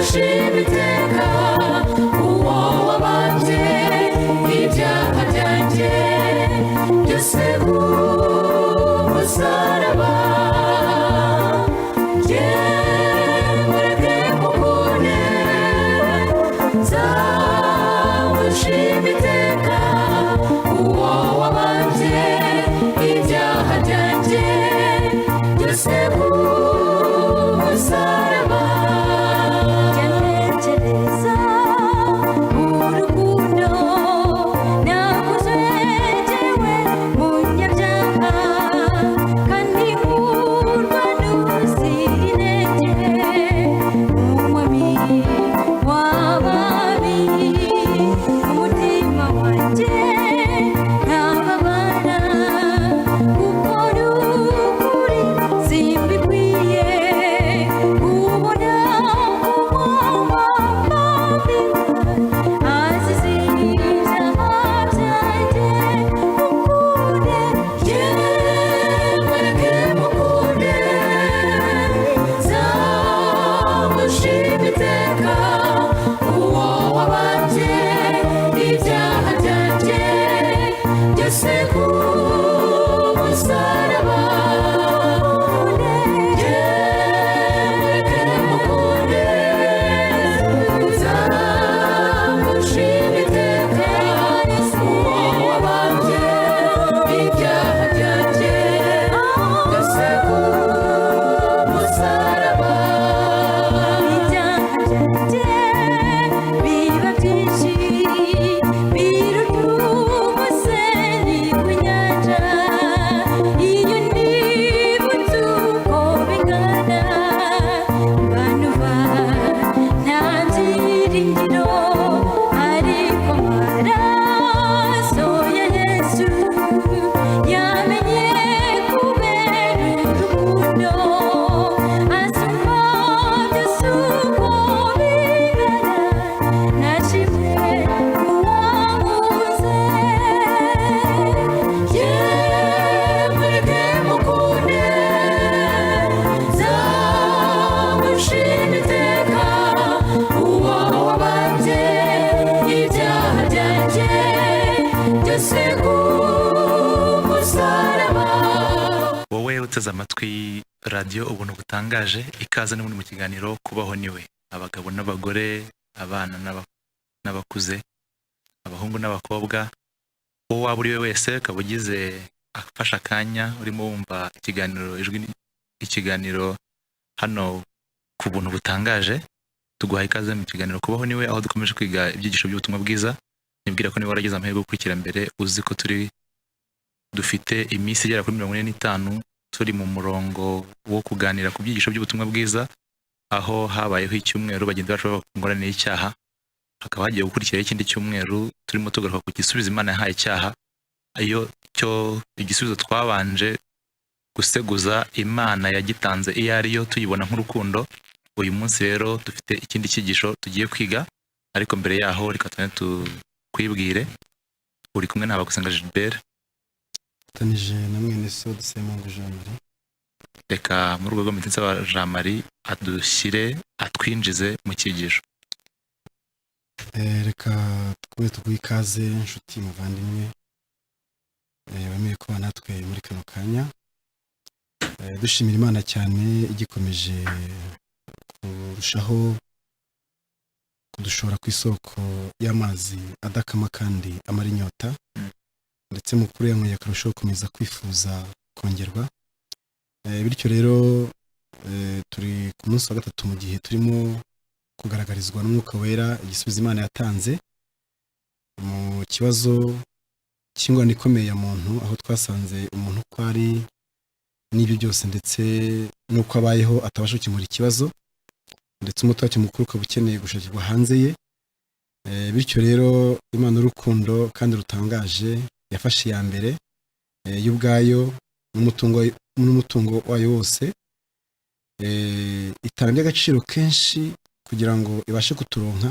ushimiteka uwo wabanje ibyaha byanjye byose umusaraba mureke mukune nzamushimiteka uwo wabanje ibyaha byanjye byose umusaraba ntekereza urukundo nakoze jyewe munyabyaha kandi nkurwa n'ubuziranenge umwami w'ababi umutima wanjye ntababara kuko ni ukuri simbikwiye kubona umwami azize ibyaha byanjye mukunde mureke mukunde nzamushimiteka uwo wabanje ibyaha byanjye byose ku musaraba mureke mukunde nzamushimiteka uwo wabanje ibyaha byanjye byose ku musaraba ibyaha byanjye biba byinshi biruta umusenyi w'inyanja iyo nibutse uko bingana mbanumva nta byiringiro ariko amaraso ya Yesu yamenye kubera urukundo asumba byose uko bingana nashimwe uwamuze mureke mukunde nzamushimiteka uwo wabanje ibyaha byanjye byose ku musaraba. wowe uteze amatwi radiyo ubuntu butangaje ikaze n'ubundi mu kiganiro kubaho niwe abagabo n'abagore abana n'abakuze abahungu n'abakobwa uwo waba uri we wese ukaba ugize afashe akanya urimo wumva ikiganiro hano ku buntu butangaje tuguhaye ikaze mu kiganiro kubaho niwe aho dukomeje kwiga ibyigisho by'ubutumwa bwiza nibwira ko niba waragize amahirwe yo gukurikira mbere uzi ko dufite iminsi igera kuri 45 turi mu murongo wo kuganira ku byigisho by'ubutumwa bwiza aho habayeho icyumweru bagenda bashobora kungorana n'icyaha hakaba hagiye gukurikira ikindi cyumweru turimo tugaruka ku gisubizo Imana yahaye icyaha ayo cyo igisubizo twabanje guseguza Imana yagitanze iyo ariyo tuyibona nk'urukundo. Uyu munsi rero dufite ikindi cyigisho tugiye kwiga ariko mbere yaho reka tukwibwire uri kumwe n'abagusenga Gilbert tanije na mwene so dusemungu Jean Marie. Reka mu rwego rw'imitinsi wa Jean Marie adushyire atwinjize mu cyigisho. Reka twese tuguhe ikaze inshuti muvandimwe bemeye kuba natwe muri kano kanya dushimira Imana cyane igikomeje kurushaho kudushora ku isoko y'amazi adakama kandi amara inyota ndetse mukuru yanyweye akarushaho gukomeza kwifuza kongerwa. Bityo rero turi ku munsi wa gatatu mu gihe turimo kugaragarizwa n'umwuka wera igisubizo Imana yatanze mu kibazo cy'ingorane ikomeye ya muntu aho twasanze umuntu uko ari n'ibyo byose ndetse n'uko abayeho atabasha gukemura ikibazo ndetse umutwaro mukuru ukaba ukeneye gushakirwa hanze ye. Bityo rero Imana urukundo kandi rutangaje yafashe iya mbere y'ubwayo n'umutungo wayo wose itanga agaciro kenshi kugira ngo ibashe kuturonka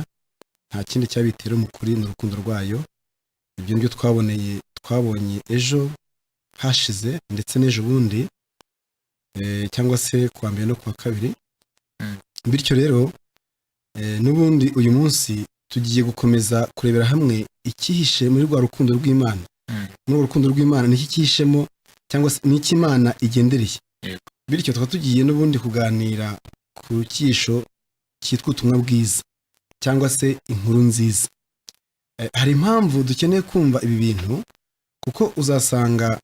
nta kindi cyabitera umukuri n'urukundo rwayo. Ibyo nibyo twabonye ejo hashize ndetse n'ejo bundi cyangwa se kuwa mbere no kuwa kabiri. Bityo rero n'ubundi uyu munsi tugiye gukomeza kurebera hamwe icyihishe muri rwa rukundo rw'Imana. Muri urukundo rw'Imana niki cyihishemo cyangwa se niki Imana igendereye. Bityo tukaba tugiye n'ubundi kuganira ku cyisho cyitwa ubutumwa bwiza cyangwa se inkuru nziza. Hari impamvu dukeneye kumva ibi bintu kuko uzasanga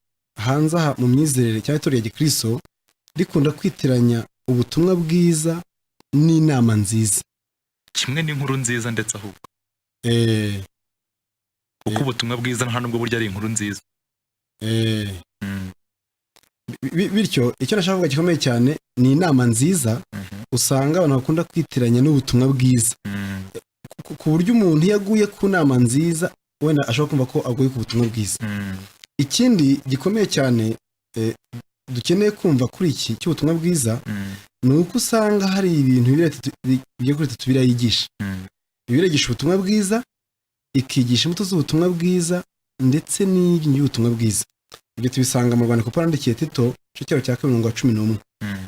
hanze aha mu myizerere cyangwa itorero rya Gikristo rikunda kwitiranya ubutumwa bwiza n'inama nziza, kimwe n'inkuru nziza ndetse ahubwo kuko ubutumwa bwiza nta nubwo burya ari inkuru nziza. Bityo icyo nashaka kuvuga gikomeye cyane ni inama nziza usanga abantu bakunda kwitiranya n'ubutumwa bwiza, ku buryo umuntu iyo aguye ku nama nziza wenda ashobora kumva ko aguye ku butumwa bwiza. Ikindi gikomeye cyane dukeneye kumva kuri iki cy'ubutumwa bwiza ni uko usanga hari ibintu bigiye kuri bitatu birayigisha. Birigisha ubutumwa bwiza, ikigisha imbuto z'ubutumwa bwiza ndetse n'ibintu by'ubutumwa bwiza. Ibyo tubisanga mu Rwanda kuko yandikiye Tito cyicaro cya 11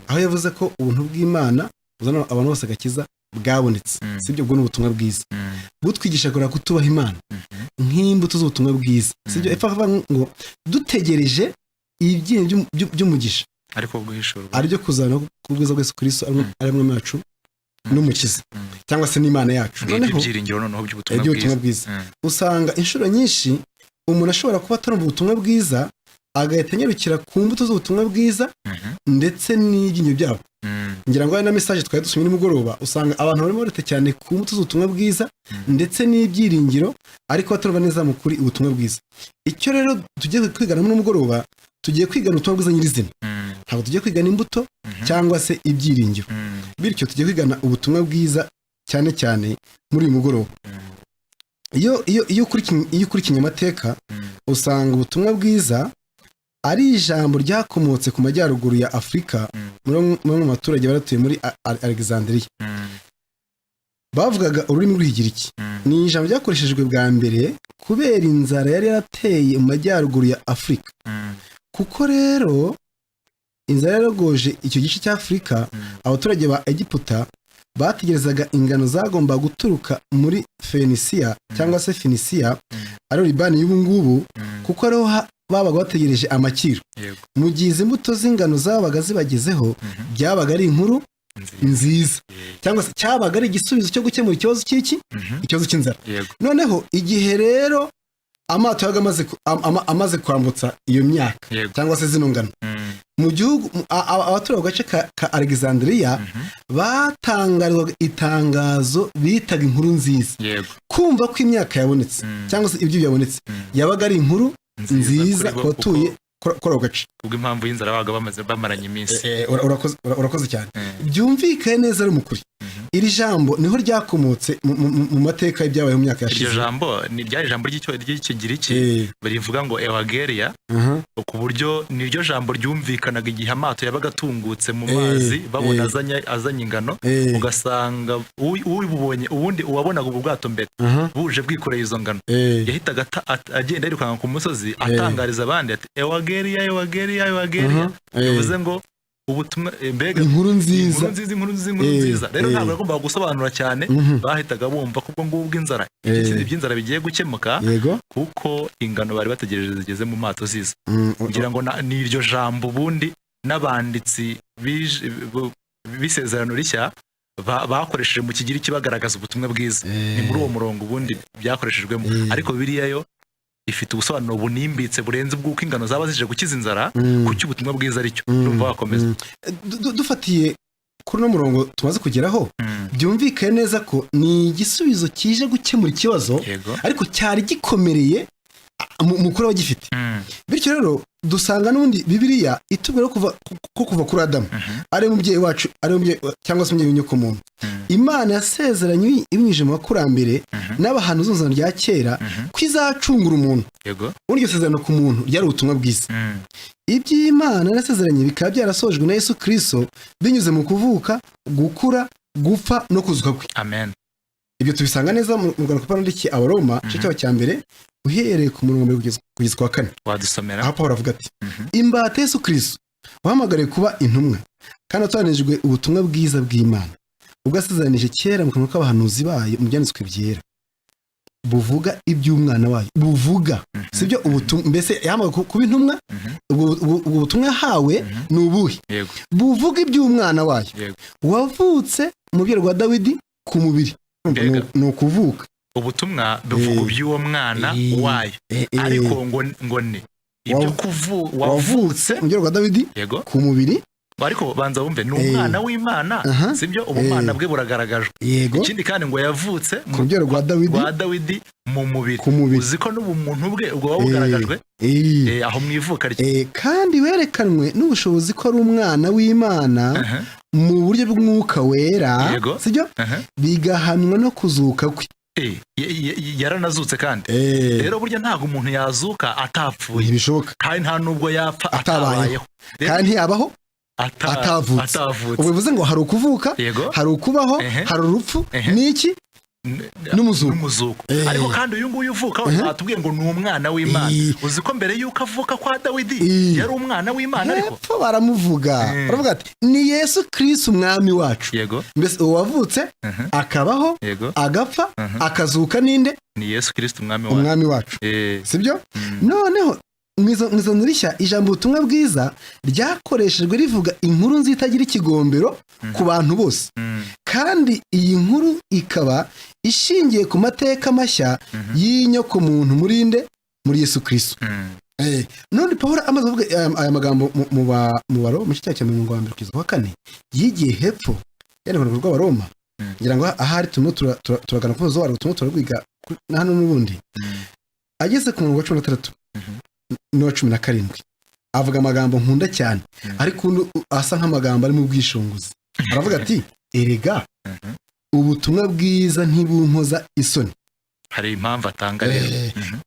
aho yavuze ko ubuntu bw'Imana buzana abantu bose agakiza bwabonetse. Sibyo bwo n'ubutumwa bwiza butwigisha gura kutubaha Imana nk'imbuto z'ubutumwa bwiza. Sibyo epfa ngo dutegereje ibyinyo by'umugisha ariko bwihishurwa ari byo kuzana kubwiza Yesu Kristo ari mwe macu n'umukiza cyangwa se n'Imana yacu. Noneho ibyiringiro noneho by'ubutumwa bwiza usanga inshuro nyinshi umuntu ashobora kuba atarumva ubutumwa bwiza agahita anyarukira ku mbuto z'ubutumwa bwiza ndetse n'ibyinyo byabo. Ngira ngo ari na message twari dusomye nimugoroba usanga abantu barimo barete cyane ku mbuto z'ubutumwa bwiza ndetse n'ibyiringiro ariko batarumva neza mu kuri ubutumwa bwiza. Icyo rero tugiye kwigana mu mugoroba tugiye kwigana ubutumwa bwiza nyirizina, ntabwo tugiye kwigana imbuto cyangwa se ibyiringiro. Bityo tugiye kwigana ubutumwa bwiza cyane cyane muri uyu mugoroba. Iyo ukurikiye amateka usanga ubutumwa bwiza ari ijambo ryakomotse ku majyaruguru ya Afurika muri mu baturage baratuye muri Alexandria. Bavugaga ururimi rw'Igiriki. Ni ijambo ryakoreshejwe bwa mbere kubera inzara yari yarateye mu majyaruguru ya Afurika. Kuko rero inzara yaragoje icyo gice cya Afurika, abaturage ba Egiputa bategerezaga ingano zagomba guturuka muri Fenisiya cyangwa se Finisiya ari Libani y'ubu ngubu kuko ariho babaga bategereje amakiro. Mu gihe izi mbuto z'ingano zabaga zibagezeho byabaga ari inkuru nziza cyangwa se cyabaga ari igisubizo cyo gukemura ikibazo cy'iki ikibazo cy'inzara. Noneho igihe rero amato yaga amaze kwambutsa iyo myaka cyangwa se zino ngano mu gihugu, abaturage gace ka Alexandria batangarizwaga itangazo bitaga inkuru nziza. Kumva ko imyaka yabonetse cyangwa se ibyo byabonetse yabaga ari inkuru nziza ku batuye kora gace ubwo impamvu y'inzara baga bamaranye iminsi. Urakoze cyane. Byumvikane neza ari umukuri. Iri jambo niho ryakomotse mu mateka y'ibyabaye mu myaka yashize. Iryo jambo ni ryari jambo ry'Ikigiriki barivuga ngo Ewageria, ku buryo niryo jambo ryumvikanaga igihe amato yabaga atungutse mu mazi babona azanye ingano, ugasanga ubonye ubundi uwabonaga ubwo bwato mbere buje bwikoreye izo ngano yahitaga agenda yirukanga ku musozi atangariza abandi ati Ewageria bivuze ngo ubutumwa mbega inkuru nziza rero ntabwo bagomba gusobanura cyane, bahitaga bumva ko ubwo ngubwo inzara iby'inzara bigiye gukemuka kuko ingano bari bategereje zigeze mu mato ziza. kugira ngo ni iryo jambo ubundi n'abanditsi bisezerano rishya bakoresheje mu Kigiriki bagaragaza ubutumwa bwiza. Ni muri uwo murongo ubundi byakoreshejwemo, ariko Bibiliya yo ifite ubusobanuro bunimbitse burenze ubw'uko ingano zaba zije gukiza inzara kuki ubutumwa bwiza aricyo. Urumva wakomeza dufatiye kuri no murongo tumaze kugeraho byumvikane neza ko ni igisubizo kije gukemura ikibazo ariko cyari gikomereye mukuru wagifite. Bityo rero dusanga n'undi Bibiliya itubwira kuva kuri Adamu ari umubyeyi wacu, ari umubyeyi cyangwa se umubyeyi w'inyoko muntu. Imana yasezeranye ibinyujije mu bakurambere n'abahanuzi b'Isezerano rya kera ko izacungura umuntu. Uryo sezerano ku muntu ryari ubutumwa bwiza. Iby'Imana yasezeranye bikaba byarasojwe na Yesu Kristo binyuze mu kuvuka, gukura, gupfa no kuzuka kwe. Amen. Ibyo tubisanga neza mu Rwanda kwa Ndiki Abaroma cyo cya mbere uhereye ku murongo kugeza kwa 4. Wadusomera. Aho Pawulo avuga ati imbata Yesu Kristo wahamagariye kuba intumwa kandi atoranijwe ubutumwa bwiza bw'Imana ubwo asezeranije kera mu kanwa k'abahanuzi bayo mu byanditswe byera buvuga iby'umwana wayo buvuga sibyo ubutumwa mbese yamaga kuba intumwa ubwo butumwa yahawe ni ubuhe buvuga iby'umwana wayo wavutse mu byaro rwa Dawidi ku mubiri ni ukuvuka ubutumwa buvuga iby'uwo mwana wayo ariko ngo ni ibyo wavutse mu byaro rwa Dawidi ku mubiri ariko banza wumve ni umwana w'Imana sibyo ubumana bwe buragaragajwe ikindi kandi ngo yavutse mu byaro rwa Dawidi mu mubiri uziko n'ubumuntu bwe ubwo wabugaragajwe aho mwivuka rye kandi werekanwe n'ubushobozi ko ari umwana w'Imana mu buryo bw'umwuka wera sibyo bigahamwa no kuzuka kwe yaranazutse kandi rero burya ntago umuntu yazuka atapfuye ntibishoboka kandi nta nubwo yapfa atabayeho kandi ntiyabaho atavutse ubwo bivuze ngo hari ukuvuka hari ukubaho hari urupfu n'iki n'umuzuko ariko kandi uyu nguyu uvuka atubwiye ngo ni umwana w'Imana uzi ko mbere yuko avuka kwa Dawidi yari umwana w'Imana ariko baravuga ati ni Yesu Kristo umwami wacu mbese uwavutse akabaho agapfa akazuka ninde ni Yesu Kristo umwami wacu sibyo noneho mwizo nurishya ijambo ubutumwa bwiza ryakoreshejwe rivuga inkuru nziza itagira ikigombero ku bantu bose kandi iyi nkuru ikaba ishingiye ku mateka mashya y'inyoko muntu muri Yesu Kristo none Pawulo amaze kuvuga aya magambo mu baro mu cyaha cya 1:4 yigiye hepfo yana ku rw'Abaroma ngira ngo ahari turagana ku zo turarwiga hano n'ubundi ageze ku 16 no 17 avuga amagambo nkunda cyane ariko asa nk'amagambo ari mu bwishonguzi aravuga ati erega ubutumwa bwiza ntibunkoza isoni hari impamvu atanga rero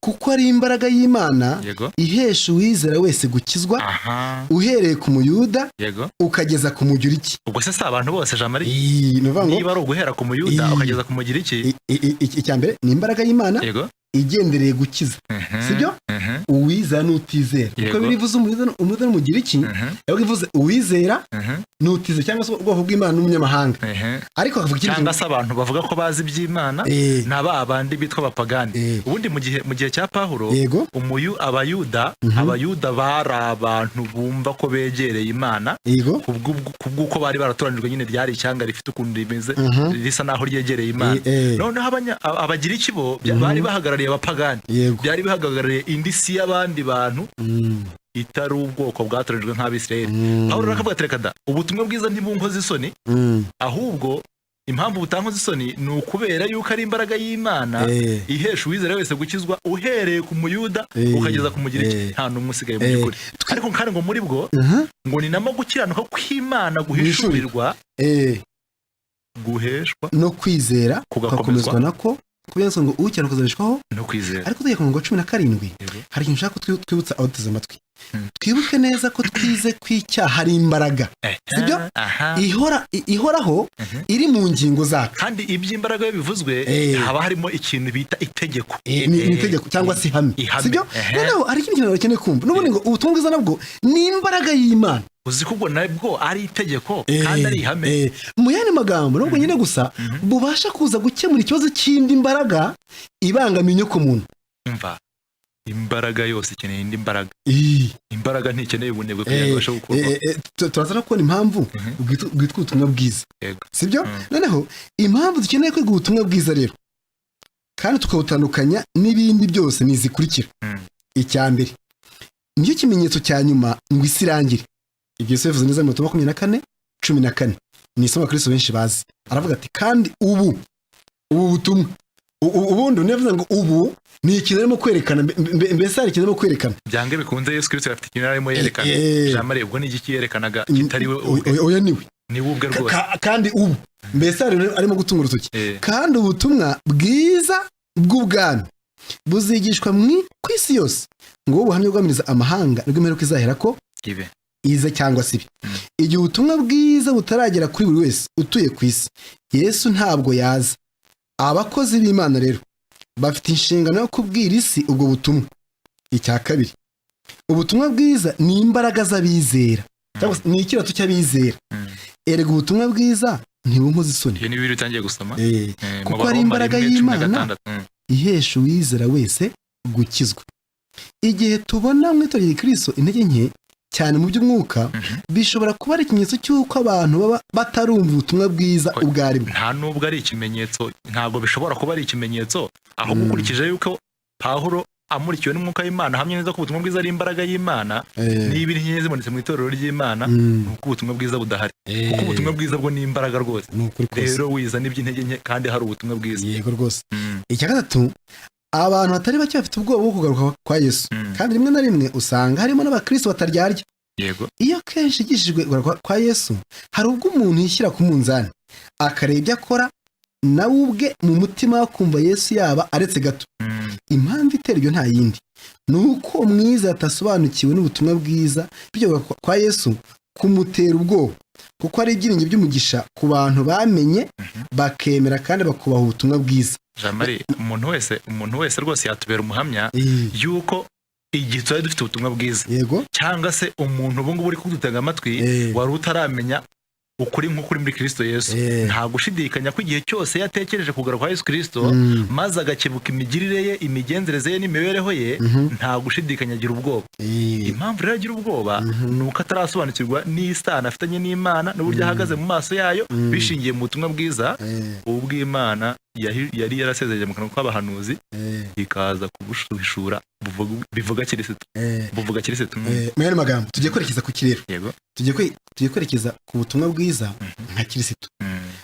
kuko ari imbaraga y'Imana ihesha uwizera wese gukizwa uhereye ku muyuda ukageza ku mugiriki ubwo se abantu bose jamari niba ari uguhera ku muyuda ukageza ku mugiriki icyambere ni imbaraga y'Imana igendereye gukiza sibyo uwizera n'utizera kuko birivuze umuyuda n'umugiriki yavuga ivuze uwizera n'utizera cyangwa se ubwoko bw'Imana n'umunyamahanga ariko akavuga ikindi cyangwa se abantu bavuga ko bazi iby'Imana naba abandi bitwa abapagani ubundi mu gihe cya Pawulo abayuda bari abantu bumva ko begereye Imana kubw'uko bari baratoranijwe nyine ryari icyanga rifite ukuntu rimeze risa naho ryegereye Imana noneho abagiriki bo bari bahagarariye abapagani byari bihagarariye indisi y'abandi bantu itari ubwoko bwatoranijwe nk'Abisirayeli Pawulo akavuga ati reka da ubutumwa bwiza ntibunkoze isoni ahubwo impamvu butankoze isoni ni ukubera yuko ari imbaraga y'Imana ihesha uwizera wese gukizwa uhereye ku muyuda ukageza ku mugiriki nta n'umwe usigaye mu by'ukuri ariko kandi ngo muri bwo ngo ni namo gukiranuka kw'Imana guhishurirwa guheshwa no kwizera kugakomezwa nako kubenso ngo ukiranuka kuzanishwaho no kwizera ariko tugiye ku 17 hari ikintu nshaka twibutsa abateze amatwi twibuke neza ko twize kw'icyaha hari imbaraga sibyo ihoraho iri mu ngingo zacu kandi iby'imbaraga bivuzwe haba harimo ikintu bita itegeko ni itegeko cyangwa se ihame sibyo noneho hari ikindi kintu bakeneye kumva n'ubundi ngo ubutumwa bwiza nabwo ni imbaraga y'Imana uzi ko ubwo nabwo ari itegeko kandi ari ihame mu yandi magambo nubwo nyine gusa bubasha kuza gukemura ikibazo cy'indi mbaraga ibangamiye inyoko muntu umva imbaraga yose ikeneye indi mbaraga imbaraga ntikeneye ubunebwe kugira ngo ibashe gukorwa turaza no kubona impamvu bwitwa ubutumwa bwiza sibyo noneho impamvu dukeneye kwiga ubutumwa bwiza rero kandi tukabutandukanya n'ibindi byose nizikurikira icyambere niyo kimenyetso cya nyuma ngo isi irangire ibyo bivuze neza mu 24:14 ni isomo Kristo benshi bazi aravuga ati kandi ubu butumwa ubundi unavuze ngo ubu ni ikintu arimo kwerekana mbese hari ikintu arimo kwerekana byange bikunze Yesu Kristo afite ikintu arimo yerekana jamare ubwo ni igiki yerekanaga kitari we oya niwe ubwe rwose kandi ubu mbese arimo gutunga urutoki kandi ubutumwa bwiza bw'ubwami buzigishwa ku isi yose ngo ubuhamya bwamiriza amahanga nibwo imperuka izahera ko iza cyangwa se igihe ubutumwa bwiza butaragera kuri buri wese utuye ku isi Yesu ntabwo yaza abakozi b'Imana rero bafite inshingano yo kubwira isi ubwo butumwa icya kabiri ubutumwa bwiza ni imbaraga z'abizera cyangwa ni ikirato cy'abizera erega ubutumwa bwiza ntibumuze isoni. iyo ni bibiri utangiye gusoma Kuko ari imbaraga y'Imana ihesha uwizera wese gukizwa. Igihe tubona mu itorero rya Kristo intege nke cyane mu by'umwuka, bishobora kuba ari ikimenyetso cy'uko abantu baba batarumva ubutumwa bwiza ubwo ari bwo. nta nubwo ari ikimenyetso, ntabwo bishobora kuba ari ikimenyetso, ahubwo ukurikije yuko Pawulo amurikiwe n'umwuka w'Imana hamwe neza ko ubutumwa bwiza ari imbaraga y'Imana, niba inyenyeri zibonetse mu itorero ry'Imana, nuko ubutumwa bwiza budahari, kuko ubutumwa bwiza bwo ni imbaraga rwose. Rero wiza n'iby'intege nke kandi hari ubutumwa bwiza. Yego rwose. Icya gatatu, abantu batari bake bafite ubwoba bwo kugaruka kwa Yesu, kandi rimwe na rimwe usanga harimo n'abakristo bataryarya. Yego. Iyo kenshi igishijwe kugaruka kwa Yesu, hari ubwo umuntu yishyira ku munzani akareba ibyo akora nawe ubwe mu mutima wo kumva Yesu yaba aretse gato. Impamvu itera ibyo nta yindi, ni uko umwiza atasobanukiwe n'ubutumwa bwiza, bityo kwa Yesu kumutera ubwoba, kuko ari ibyiringiro by'umugisha ku bantu bamenye bakemera kandi bakubaha ubutumwa bwiza. Jean-Marie, umuntu wese rwose yatubera umuhamya yuko igihe twari dufite ubutumwa bwiza, yego, cyangwa se umuntu ubu ngubu uri kudutega amatwi wari utaramenya ukuri nk'ukuri muri Kristo Yesu, nta gushidikanya ko igihe cyose yatekereje kugaruka kwa Yesu Kristo maze agakebuka imigirire ye, imigenzereze ye n'imibereho ye, nta gushidikanya agira ubwoba. Impamvu rero agira ubwoba ni uko atarasobanukirwa n'isano afitanye n'Imana n'uburyo ahagaze mu maso yayo, bishingiye mu butumwa bwiza ubw'Imana yari yarasezeranye mu kanwa kw'abahanuzi, ikaza kubushura bivuga Kirisitu. Buvuga Kirisitu. Mu yandi magambo tugiye kwerekeza ku kirero. Yego. Tugiye kwerekeza ku butumwa bwiza nka Kirisitu.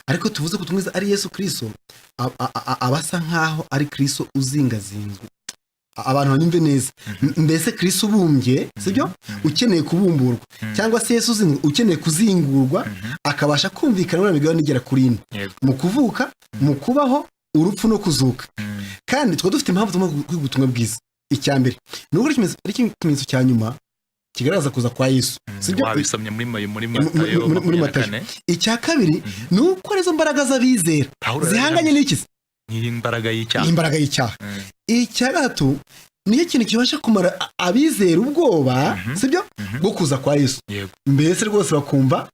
Ariko tuvuze ko ubutumwa bwiza ari Yesu Kristo, abasa nkaho ari Kristo uzingazinzwe. Abantu banyumve neza. Mbese Kristo ubumbye, sibyo? Ukeneye kubumburwa, cyangwa se Yesu uzinzwe ukeneye kuzingurwa, akabasha kumvikana n'imigabane igera kuri ine, mu kuvuka, mu kubaho, urupfu no kuzuka. Kandi twa dufite impamvu ubutumwa bwiza. Icya mbere ni uko ari ikimenyetso cya nyuma kigaragaza kuza kwa Yesu, sibyo? Wabisomye muri Matayo. Icya kabiri ni uko arizo mbaraga z'abizera zihanganye n'iki? Ni imbaraga y'icyaha. Icya gatatu niyo kintu kibasha kumara abizera ubwoba, sibyo, bwo kuza kwa Yesu. Mbese rwose bakumva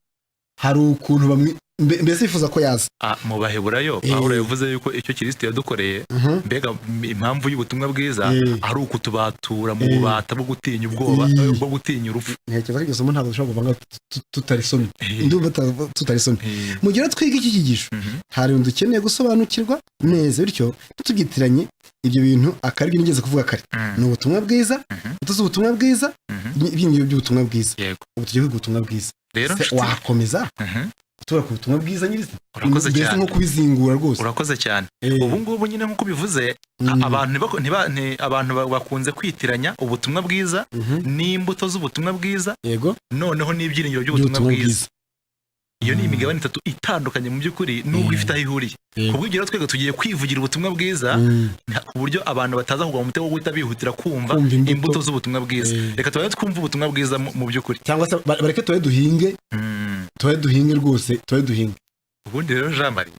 hari ukuntu bamwe mbese bifuza ko yaza. Mu Baheburayo Pawulo yavuze yuko icyo Kristo yadukoreye, mbega impamvu y'ubutumwa bwiza ari ukutubatura mu bubata bwo gutinya ubwoba, bwo gutinya urupfu. Ntekereza ko iryo somo ntabwo dushobora kuvanga tutarisomye. Ndumva tutarisomye. Mu gihe twiga iki cyigisho, hari ibintu dukeneye gusobanukirwa neza, bityo tutubyitiranye ibyo bintu akaribyo nigeze kuvuga kare. Ni ubutumwa bwiza, tuzi ubutumwa bwiza, ibyiringiro by'ubutumwa bwiza. Ubu tugiye kwiga ubutumwa bwiza. Rero wakomeza tura ku butumwa bwiza nyiriza. Urakoze cyane. Mbese nko kubizingura rwose. Urakoze cyane. Ubu ngubu nyine nk'uko bivuze, abantu bakunze kwitiranya ubutumwa bwiza n'imbuto z'ubutumwa bwiza, yego, noneho n'ibyiringiro by'ubutumwa bwiza. Iyo ni imigabane itatu itandukanye mu by'ukuri, nubwo ifite aho ihuriye. Kubw'ibyo twego tugiye kwivugira ubutumwa bwiza, ku buryo abantu bataza kugwa mu mutego wo guhita bihutira kumva imbuto z'ubutumwa bwiza. Reka tubaye twumva ubutumwa bwiza mu by'ukuri, cyangwa se bareke tubaye duhinge rwose, tubaye duhinge. Ubundi rero Jean-Marie,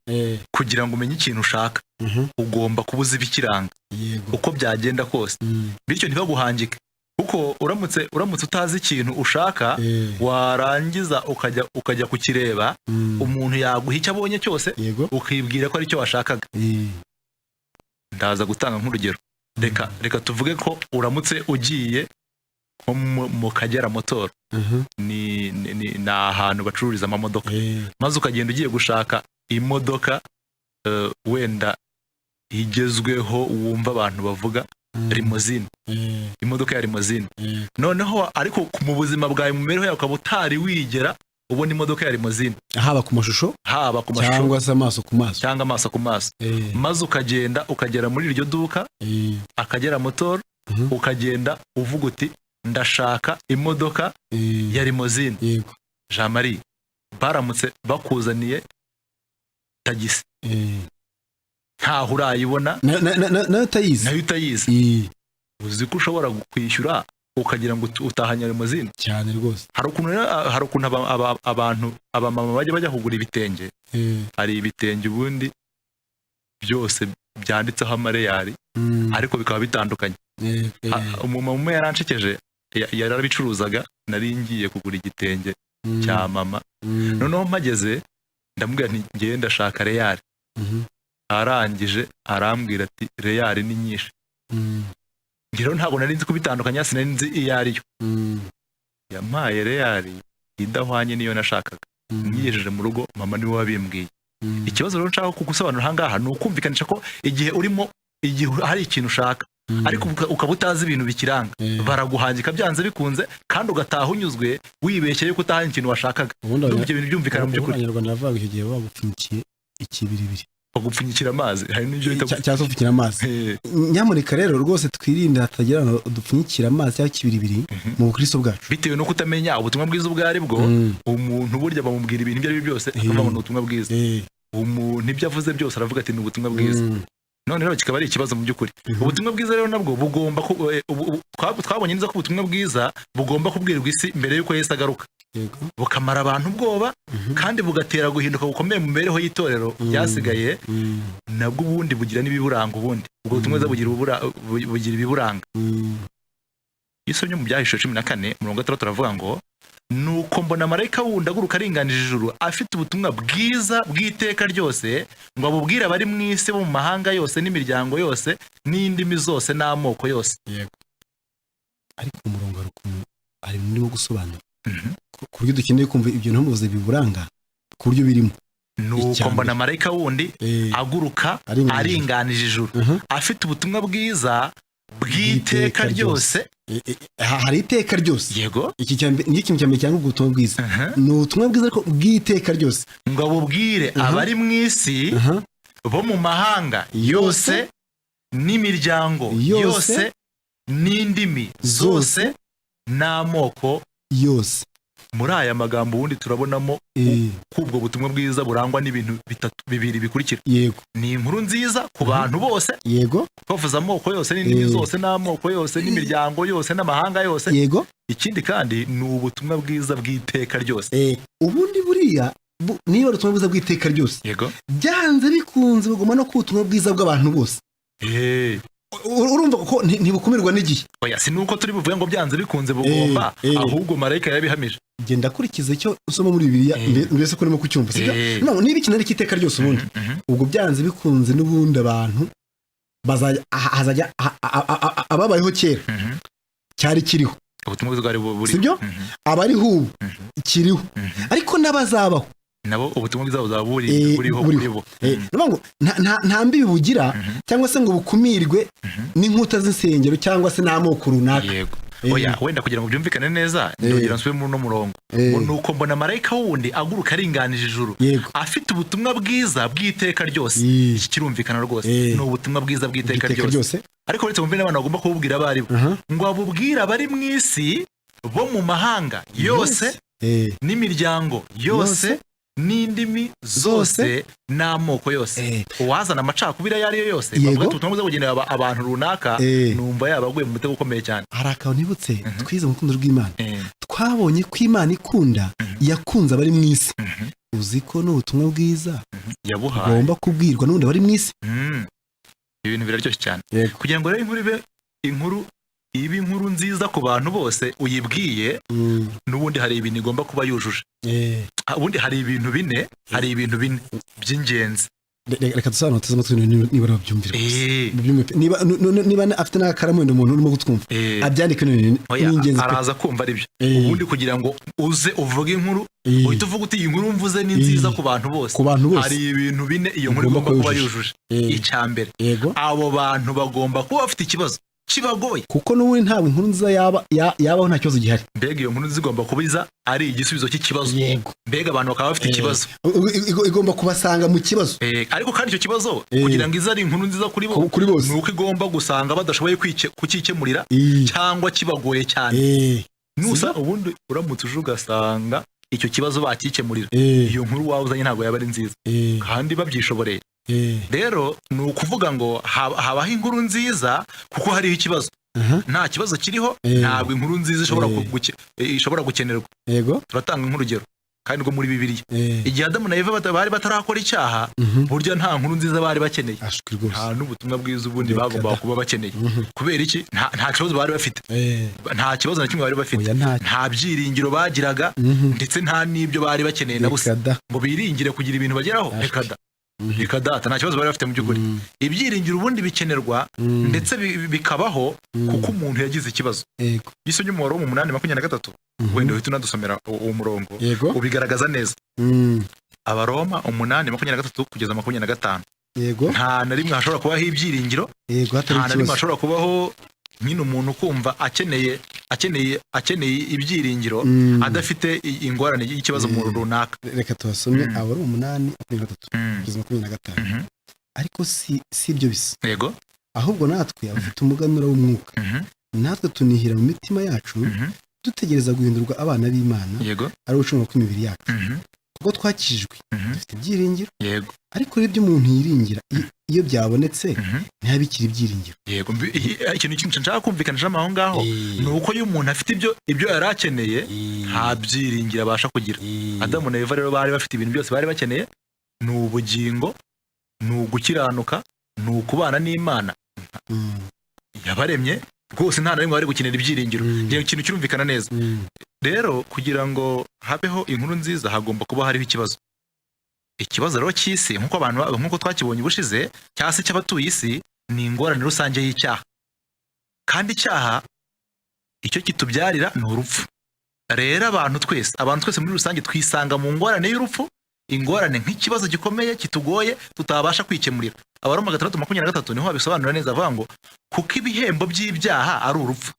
kugira ngo umenye ikintu ushaka, ugomba kuba uzi ibikiranga uko byagenda kose, bityo ntibaguhangike. Kuko uramutse utazi ikintu ushaka, warangiza ukajya kukireba, umuntu yaguha icyo abonye cyose, ukibwira ko ari cyo washakaga. Ndaza gutanga nk'urugero. Reka tuvuge ko uramutse ugiye nko mu Kagera Motor, ni ahantu bacururiza amamodoka, maze ukagenda ugiye gushaka imodoka wenda igezweho wumva abantu bavuga limousine, imodoka ya limousine. Noneho ariko mu buzima bwawe mu mibereho yawe ukaba utari wigera ubona imodoka ya limousine, haba ku mashusho cyangwa se amaso ku maso, maze ukagera muri iryo duka Akagera Motor, ukagenda uvuga uti ndashaka imodoka ya limousine. Jean-Marie, baramutse bakuzaniye tagisi, ntaho urayibona, nayo utayizi, uzi ko ushobora kwishyura ukagira ngo utahanye limousine cyane rwose. Hari ukuntu abamama bajya kugura ibitenge, hari ibitenge ubundi byose byanditseho amareyari, ariko bikaba bitandukanye. Umumama umwe yarancekeje, yarabicuruzaga, nari ngiye kugura igitenge cya mama, noneho mpageze ndamubwira nti ngiye ndashaka Real. Arangije arambwira ati Real ni nyinshi. Ngiro ntabwo nari nzi kubitandukanya, sinari nzi iyo ari yo. Yampaye Real idahwanye niyo nashakaga. Nyigejeje mu rugo mama niwe wabimbwiye. Ikibazo rero nshaka kugusobanura hangaha ni ukumvikanisha ko igihe hari ikintu ushaka ariko ukaba utazi ibintu bikiranga, baraguhangika byanze bikunze kandi ugataha unyuzwe wibeshye yuko utahanye ikintu washakaga. Ibyo bintu byumvikana mu by'ukuri. Abanyarwanda bavuga icyo gihe bagupfunyikiye ikibiribiri, bagupfunyikira amazi, hari n'ibyo bita cyangwa upfunyikira amazi. Nyamuneka rero rwose twirinde hatagira dupfunyikira amazi cyangwa ikibiribiri mu bukristo bwacu, bitewe no kutamenya ubutumwa bwiza ubwo ari bwo. Umuntu burya bamubwira ibintu ibyo ari byo byose akavuga ngo ni ubutumwa bwiza. Umuntu ibyo avuze byose aravuga ati ni ubutumwa bwiza. None rero kikaba ari ikibazo mu by'ukuri. Ubutumwa bwiza rero nabwo bugomba twabonye neza ko ubutumwa bwiza bugomba kubwirwa isi mbere yuko Yesu agaruka, bukamara abantu ubwoba kandi bugatera guhinduka gukomeye mu mibereho y'itorero ryasigaye. Nabwo ubundi bugira n'ibiburanga, ubundi ubwo butumwa bwiza bugira ibiburanga. Iyo usomye mu Byahishuwe 14:6 turavuga ngo nuko mbona marayika wundi aguruka aringanije ijuru afite ubutumwa bwiza bw'iteka ryose ngo abubwire abari mu isi bo mu mahanga yose n'imiryango yose n'indimi zose n'amoko yose. Ariko umurongo ari ndimo gusobanura ku buryo dukeneye kumva ibyo ntamuvuze biburanga ku buryo birimo. Nuko mbona marayika wundi aguruka aringanije ijuru afite ubutumwa bwiza bw'iteka ryose. Hari iteka ryose. Yego. Iki kintu cyambere cyangwa ubutumwa bwiza ni ubutumwa bwiza ariko bw'iteka ryose ngo abubwire abari mu isi bo mu mahanga yose n'imiryango yose n'indimi zose n'amoko yose. Muri aya magambo ubundi turabonamo ko ubwo butumwa bwiza burangwa n'ibintu bibiri bikurikira. Yego. Ni inkuru nziza ku bantu bose. Yego. Bavuza amoko yose n'indimi zose n'amoko yose n'imiryango yose n'amahanga yose. Yego. Ikindi kandi ni ubutumwa bwiza bw'iteka ryose. Ubundi buriya niba ubutumwa bwiza bw'iteka ryose, yego, byanze bikunze bugoma no ku butumwa bwiza bw'abantu bose. Urumva ko ntibukumirwa n'igihe. Oya, si nuko turi buvuge ngo byanze bikunze bugomba, ahubwo marayika yabihamije. Genda kurikiza icyo usoma muri Bibiliya mbese ko urimo kucyumva, sibyo? No, niba ikintu ari kiteka ryose ubundi ubwo byanze bikunze n'ubundi abantu hazajya ababayeho kera cyari kiriho ubutumwa bwiza bwari buri, sibyo? Abariho ubu kiriho ariko n'abazabaho nabo ubutumwa bwiza buzaba buriho kuri bo. Nta mbibi bugira cyangwa se ngo bukumirwe n'inkuta z'insengero cyangwa se n'amoko runaka. Yego. Oya, wenda kugira ngo byumvikane neza ndogira nsube muri no murongo. Nuko mbona marayika wundi aguruka aringanije ijuru afite ubutumwa bwiza bw'iteka ryose. Iki kirumvikana rwose, ni ubutumwa bwiza bw'iteka ryose. Ariko uretse kumva n'abantu bagomba kububwira abari bo ngo abubwira abari mu isi bo mu mahanga yose n'imiryango yose n'indimi zose n'amoko yose. Uwazana amacakubiri ayo ariyo yose bavuga ubutumwa bwiza bugenewe abantu runaka, numva yabaguye mu mutego ukomeye cyane. Hari akantu nibutse twize mu rukundo rw'Imana, twabonye ko Imana ikunda yakunze abari mu isi. Uzi ko n'ubutumwa bwiza bugomba kubwirwa n'undi bari mu isi. Ibintu biraryoshye cyane kugira ngo rero inkuru iba inkuru nziza ku bantu bose uyibwiye. N'ubundi hari ibintu igomba kuba yujuje. Ubundi hari ibintu bine by'ingenzi. Reka dusobanure tuzi amatwi niba babyumvira. Niba afite n'akaramu wenda umuntu urimo gutwumva abyandike n'ingenzi. Araza kumva ari byo. Ubundi kugira ngo uze uvuge inkuru uhita uvuga uti iyi nkuru mvuze ni nziza ku bantu bose. Hari ibintu bine iyo nkuru igomba kuba yujuje. Icya mbere, abo bantu bagomba kuba bafite ikibazo kibagoye, kuko n'ubundi ntabwo inkuru nziza yabaho nta kibazo gihari. Mbega iyo nkuru zigomba kuba ari igisubizo cy'ikibazo. Mbega abantu bakaba bafite ikibazo, igomba kubasanga mu kibazo. Ariko kandi icyo kibazo kugira ngo ize ari inkuru nziza kuri bose, nuko igomba gusanga badashoboye kukikemurira cyangwa kibagoye cyane. Nusa ubundi uramutse uje ugasanga icyo kibazo bakikemurira, iyo nkuru wawuzanye ntabwo yaba ari nziza kandi babyishoboreye. Rero ni ukuvuga ngo habaho inkuru nziza kuko hariho ikibazo. Nta kibazo kiriho ntabwo inkuru nziza ishobora gukenerwa. Yego. Turatanga nk'urugero, kandi ngo muri Bibiliya Eh, igihe Adamu na Eva bari batarakora icyaha burya nta nkuru nziza bari bakeneye, ashwi rwose. nta n'ubutumwa bwiza ubundi Reka bagombaga da. kuba bakeneye. Kubera iki? Nta kibazo bari bafite, Eh, nta kibazo na kimwe bari bafite, oya ntacyo. nta byiringiro bagiraga ndetse nta n'ibyo bari bakeneye na busa Reka da. ngo biringire kugira ibintu bageraho. Reka da, reka data, nta kibazo bari bafite mu by'ukuri. Ibyiringiro ubundi bikenerwa ndetse bikabaho kuko umuntu yagize ikibazo. Yego. Gisomye umubare wo mu 8:23 wenda uhita unadusomera uwo murongo Yego. ubigaragaza neza. Mm, Abaroma 8:23 kugeza 25. Yego. Nta na rimwe hashobora kubaho ibyiringiro, Yego, hatari nta na rimwe ikibazo. hashobora kubaho nyine umuntu kumva akeneye ibyiringiro adafite ingorane y'ikibazo mu runaka. Reka tuhasomye abari 8:23 kugeza 25. Ariko si ibyo bisa. Yego. Ahubwo natwe abafite umuganura w'umwuka, natwe tunihira mu mitima yacu dutegereza guhindurwa abana b'Imana, Yego. ari ubucungu kw'imibiri yacu. Kuko twakijijwe dufite ibyiringiro, Yego. ariko ibyo umuntu yiringira iyo byabonetse ntihabikire ibyiringiro. Yego. Ikintu nshaka kumvikanisha aho ngaho ni uko iyo umuntu afite ibyo yari akeneye nta byiringiro abasha kugira. Adamu na Eva rero bari bafite ibintu byose bari bakeneye, ni ubugingo, ni ugukiranuka, ni ukubana n'Imana yabaremye rwose, nta na rimwe bari gukenera ibyiringiro. Ikintu kirumvikana neza. Rero kugira ngo habeho inkuru nziza hagomba kuba hariho ikibazo rero cy'isi nk'uko twakibonye ubushize, cyangwa se cy'abatuye isi, ni ingorane rusange y'icyaha. Kandi icyaha icyo kitubyarira ni urupfu. Rero abantu twese muri rusange twisanga mu ngorane y'urupfu, ingorane nk'ikibazo gikomeye kitugoye tutabasha kwikemurira. Abaroma 6:23 niho babisobanura neza, avuga ngo kuko ibihembo by'ibyaha ari urupfu.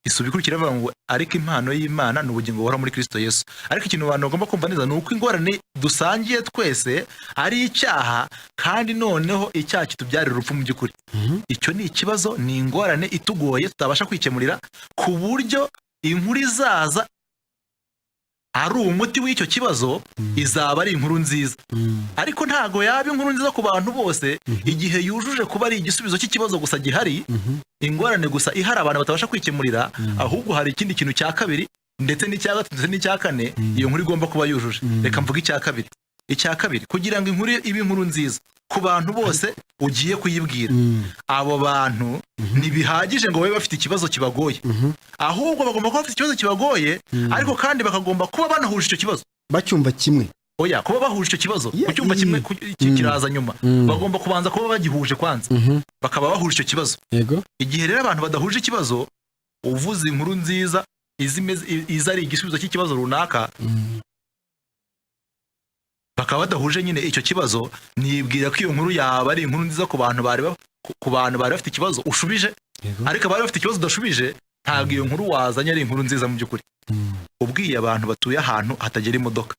Isubikurikira avuga ngo ariko impano y'Imana ni ubugingo buhora muri Kristo Yesu. Ariko ikintu abantu bagomba kumva neza ni uko ingorane dusangiye twese ari icyaha, kandi noneho icyaha kitubyarira urupfu mu by'ukuri. Icyo ni ikibazo, ni ingorane itugoye tutabasha kwikemurira, ku buryo inkuru izaza ari umuti w'icyo kibazo izaba ari inkuru nziza. Ariko ntago yaba inkuru nziza ku bantu bose igihe yujuje kuba ari igisubizo cy'ikibazo gusa gihari, ingorane gusa ihari abantu batabasha kwikemurira, ahubwo hari ikindi kintu cya kabiri ndetse n'icya gatatu ndetse n'icya kane iyo nkuru igomba kuba yujuje. Reka mvuge icya kabiri kugira ngo inkuru ibe inkuru nziza ku bantu bose ugiye kuyibwira. Abo bantu ntibihagije ngo babe bafite ikibazo kibagoye, ahubwo bagomba kuba bafite ikibazo kibagoye, ariko kandi bakagomba kuba banahuje icyo kibazo, bacyumva kimwe. Oya, kuba bahuje icyo kibazo, kucyumva kimwe kiraza nyuma. Bagomba kubanza kuba bagihuje kwanza, bakaba bahuje icyo kibazo. Yego. Igihe rero abantu badahuje ikibazo, uvuze inkuru nziza iza ari igisubizo cy'ikibazo runaka, bakaba badahuje nyine icyo kibazo, nibwira ko iyo nkuru yaba ari inkuru nziza ku bantu bari bafite ikibazo ushubije. Ariko abari bafite ikibazo udashubije, ntabwo iyo nkuru wazanye ari inkuru nziza mu by'ukuri. Ubwiye abantu batuye ahantu hatagera imodoka,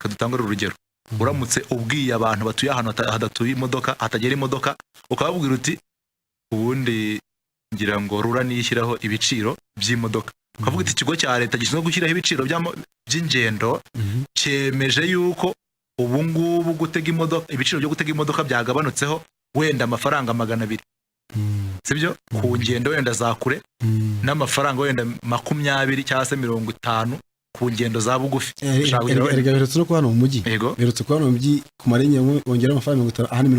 dutangura urugero, uramutse ubwiye abantu batuye ahantu hadatuye imodoka, hatagera imodoka, ukababwira uti ubundi ngira ngo rura nishyiraho ibiciro by'imodoka, ukavuga uti ikigo cya leta gishinzwe gushyiraho ibiciro by'ingendo cyemeje yuko ubu ngubu ibiciro byo gutega imodoka byagabanutseho wenda amafaranga 200, sibyo? Ku ngendo wenda za kure, n'amafaranga wenda 20 cyangwa se 50 ku ngendo za bugufi. Erega birutse no kuhano mu mujyi. Birutse kuhano mu mujyi ku marenye wongera amafaranga 50 ahandi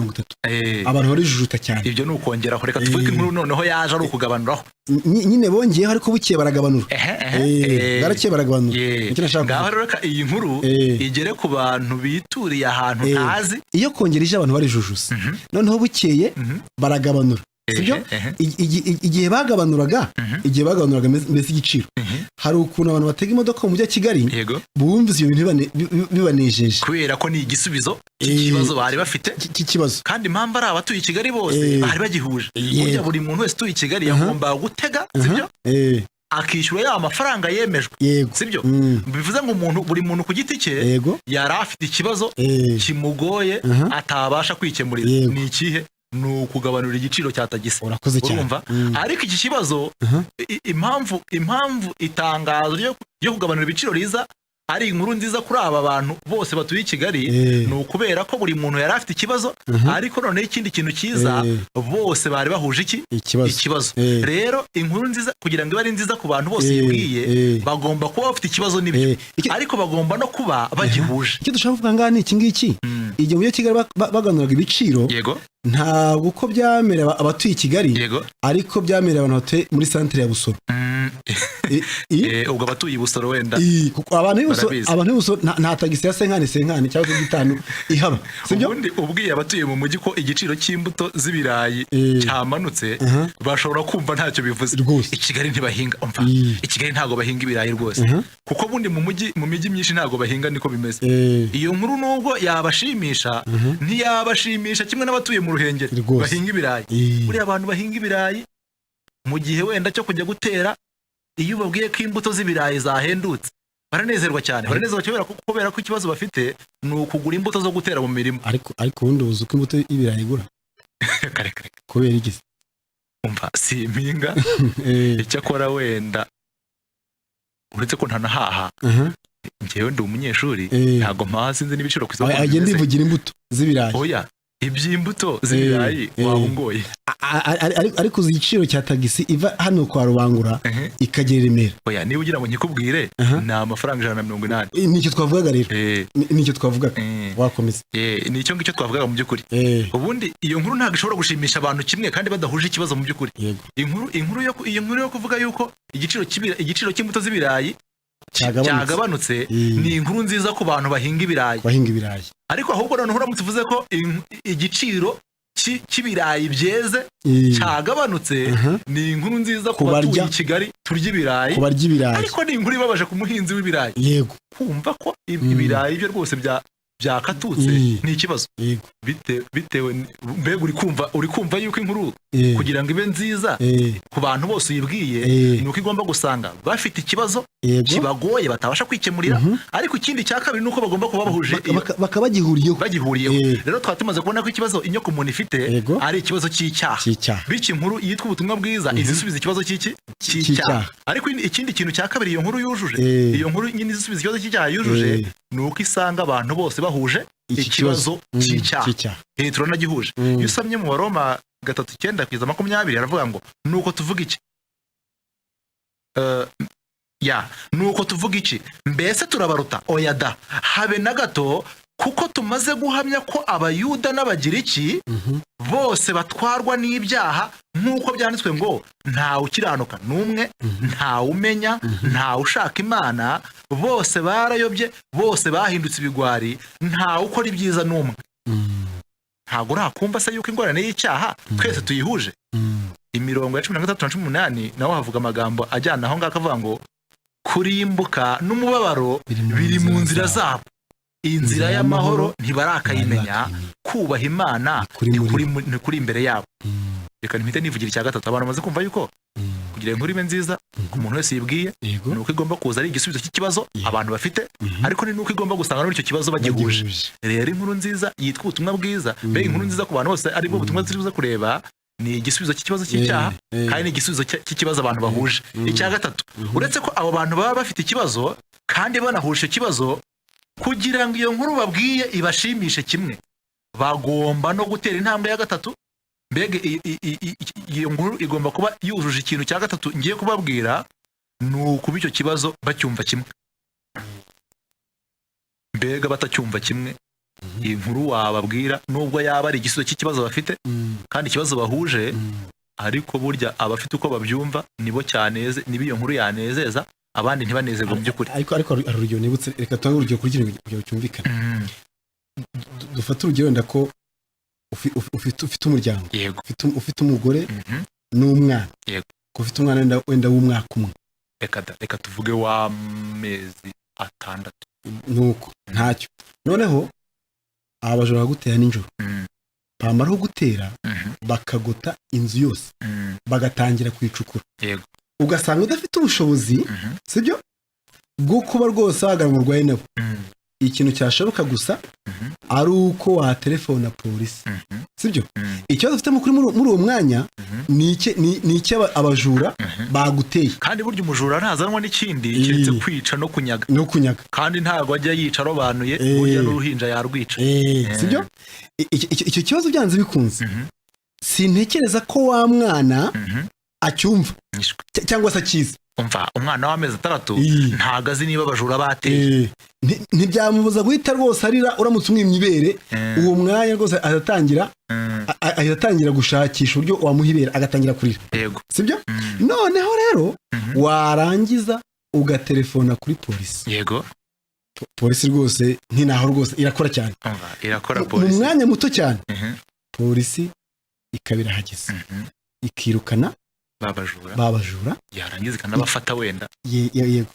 30. Abantu barijujuta cyane. Ibyo ni ukongeraho. Reka tuvuge inkuru noneho yaje ari ukugabanuraho. Nyine bongeyeho ariko bukiye baragabanura. Barakiye baragabanura. Icyo nashaka. Ngaho rero iyi nkuru igere ku bantu bituriye ahantu ntazi. Iyo kongereje abantu barijujusa. Noneho bukeye baragabanura. Sibyo? Igihe bagabanuraga mbese igiciro. Hari ukuntu abantu batega imodoka mu mujyi wa Kigali bumvise ibintu bibanejeje, kubera ko ni igisubizo cy'ikibazo bari bafite cy'ikibazo. Kandi impamvu ari abatuye i Kigali bose bari bagihuje. Burya buri muntu wese utuye i Kigali yagomba gutega, sibyo? Akishyura ya mafaranga yemejwe, sibyo? Bivuze ngo buri muntu ku giti cye yari afite ikibazo kimugoye atabasha kwikemurira. Ni ikihe? Ni ukugabanura igiciro cya tagisi. Urakoze cyane. Ariko iki kibazo impamvu itangazo ryo kugabanura ibiciro riza ari inkuru nziza kuri aba bantu bose batuye i Kigali ni ukubera ko buri muntu yari afite ikibazo ariko noneho ikindi kintu cyiza bose bari bahuje ikibazo rero inkuru nziza kugira ngo ibe ari nziza ku bantu bose yibwiye bagomba kuba bafite ikibazo n'ibyo ariko bagomba no kuba bagihuje. Icyo dushaka kuvuga ngaha ni iki ngiki igihe muri Kigali baganuraga ibiciro ntabwo uko byamereye abatuye i Kigali ariko byamereye abantu batuye muri santere ya Busoro. Ubwo abatuye i Busoro wenda abantu b'Ibusoro nta tagisi ya senkani cyangwa se gitanu ihaba, sibyo? Ubundi ubwiye abatuye mu mujyi ko igiciro cy'imbuto z'ibirayi cyamanutse bashobora kumva ntacyo bivuze. I Kigali ntibahinga, i Kigali ntago bahinga ibirayi rwose kuko bundi mu mijyi myinshi ntago bahinga, niko bimeze. Iyo nkuru nubwo yabashimisha ntiyabashimisha kimwe n'abatuye mu Ruhengeri bahinga ibirayi. Buriya abantu bahinga ibirayi mu gihe wenda cyo kujya gutera, iyo ubabwiye ko imbuto z'ibirayi zahendutse baranezerwa cyane, kubera ko ikibazo bafite ni ukugura imbuto zo gutera mu mirima. Ariko ubundi uzi ko imbuto y'ibirayi igura kare kubera iki? Umva si impinga icyakora wenda uretse ko ntanahaha njyewe ndi umunyeshuri ntago mpaha sinzi n'ibiciro ku isoko. Agenda ivugira imbuto z'ibirayi. Oya, iby'imbuto z'ibirayi wahungoye. Ariko uzi igiciro cya tagisi iva hano kwa Rubangura ikagera i Remera. Oya, niba ugira ngo nkikubwire ni amafaranga 180. Nicyo twavugaga rero. Nicyo twavugaga. Wakomeza. Nicyo ngicyo twavugaga mu by'ukuri. Ubundi iyo nkuru ntabwo ishobora gushimisha abantu kimwe kandi badahuje ikibazo mu by'ukuri. Inkuru yo kuvuga yuko igiciro cy'imbuto z'ibirayi cyagabanutse ni inkuru nziza ku bantu bahinga ibirayi. Ariko ahubwo noneho uramutse uvuze ko igiciro cy'ibirayi byeze cyagabanutse ni inkuru nziza ku batuye i Kigali turya ibirayi. Ariko ni inkuru ibabaje ku muhinzi w'ibirayi. Yego, kumva ko ibirayi byo rwose byakatutse ni ikibazo. Bitewe mbega uri kumva yuko inkuru kugira ngo ibe nziza ku bantu bose uyibwiye ni uko igomba gusanga bafite ikibazo kibagoye batabasha kwikemurira, ariko ikindi cya kabiri nuko bagomba kuba bahuje bakabagihuriyeho. Rero twaba tumaze kubona ko ikibazo inyoko umuntu ifite ari ikibazo cy'icyaha, bityo inkuru yitwa ubutumwa bwiza izisubiza ikibazo cy'icyaha. Ariko ikindi kintu cya kabiri iyo nkuru yujuje, iyo nkuru nyine izisubiza ikibazo cy'icyaha yujuje ni uko isanga abantu bose bahuje ikibazo cy'icyaha. Turanagihuje. Iyo usomye mu Baroma 3:9-20 aravuga ngo nuko tuvuga iki? Nuko tuvuga iki? Mbese turabaruta? Oya da, habe na gato, kuko tumaze guhamya ko Abayuda n'Abagiriki bose batwarwa n'ibyaha, nk'uko byanditswe ngo ntawe ukiranuka n'umwe, ntawe umenya, ntawe ushaka Imana, bose barayobye, bose bahindutse ibigwari, ntawe ukora ibyiza n'umwe. Ntabwo urakumva se yuko ingorane y'icyaha twese tuyihuje? Imirongo ya 16-18 naho havuga amagambo ajyana aho ngaka avuga ngo kurimbuka n'umubabaro biri mu nzira zabo, inzira y'amahoro ntibarakayimenya, kubaha Imana ni kuri imbere yabo. Reka mpite nivugira icya gatatu. Abantu bamaze kumva yuko kugira inkuru ibe nziza ku muntu wese yibwiye ni uko igomba kuza ari igisubizo cy'ikibazo abantu bafite, ariko ni nuko igomba gusanga n'icyo kibazo bagihuje. Rero inkuru nziza yitwa ubutumwa bwiza, mbega inkuru nziza ku bantu bose ari bwo butumwa turibuze kureba, ni igisubizo cy'ikibazo cy'icyaha kandi ni igisubizo cy'ikibazo abantu bahuje. Icya gatatu, uretse ko abo bantu baba bafite ikibazo kandi banahuje icyo kibazo, kugira ngo iyo nkuru babwiye ibashimishe kimwe, bagomba no gutera intambwe ya gatatu. Mbega iyo nkuru igomba kuba yujuje ikintu cya gatatu ngiye kubabwira, ni ukuba icyo kibazo bacyumva kimwe. Mbega batacyumva kimwe, iyi nkuru wababwira nubwo yaba ari igisubizo cy'ikibazo bafite kandi ikibazo bahuje, ariko burya abafite uko babyumva nibo niyo nkuru yanezeza, abandi ntibanezerwe mu by'ukuri. Ariko urugero nibutse, reka tutange urugero kuri kino kugira ngo cyumvikane. Dufate urugero wenda ko ufite umuryango, ufite umugore n'umwana, ko ufite umwana wenda w'umwaka umwe, reka tuvuge w'amezi 6, nuko ntacyo. Noneho abajura gutera nijoro, bamara gutera bakagota inzu yose, bagatangira kwicukura, ugasanga udafite ubushobozi, sibyo, bwo kuba rwose wahagarara umurwayi nabo. Ikintu cyashoboka gusa ari uko waterefona polisi, sibyo. Ikibazo ufite muri uwo mwanya ni iki abajura baguteye. kandi burya umujura ntazanwa n'ikindi kiretse kwica no kunyaga kandi ntabwo ajya yica arobanuye burya n'uruhinja yarwica. Sibyo icyo kibazo byanze bikunze sintekereza ko wa mwana acyumva cyangwa se akizi. umva umwana w'amezi 3 ntago azi niba abajura bateye. Ntibyamubuza guhita rwose arira uramutse umwimye ibere uwo mwanya rwose agatangira gushakisha uburyo wamuha ibere agatangira kurira. Sibyo noneho rero warangiza ugaterefona kuri polisi. Polisi rwose ntinaho rwose irakora cyane. Irakora polisi mu mwanya muto cyane. Polisi ikabira hageze ikirukana babajura yarangiza ikanabafata wenda yego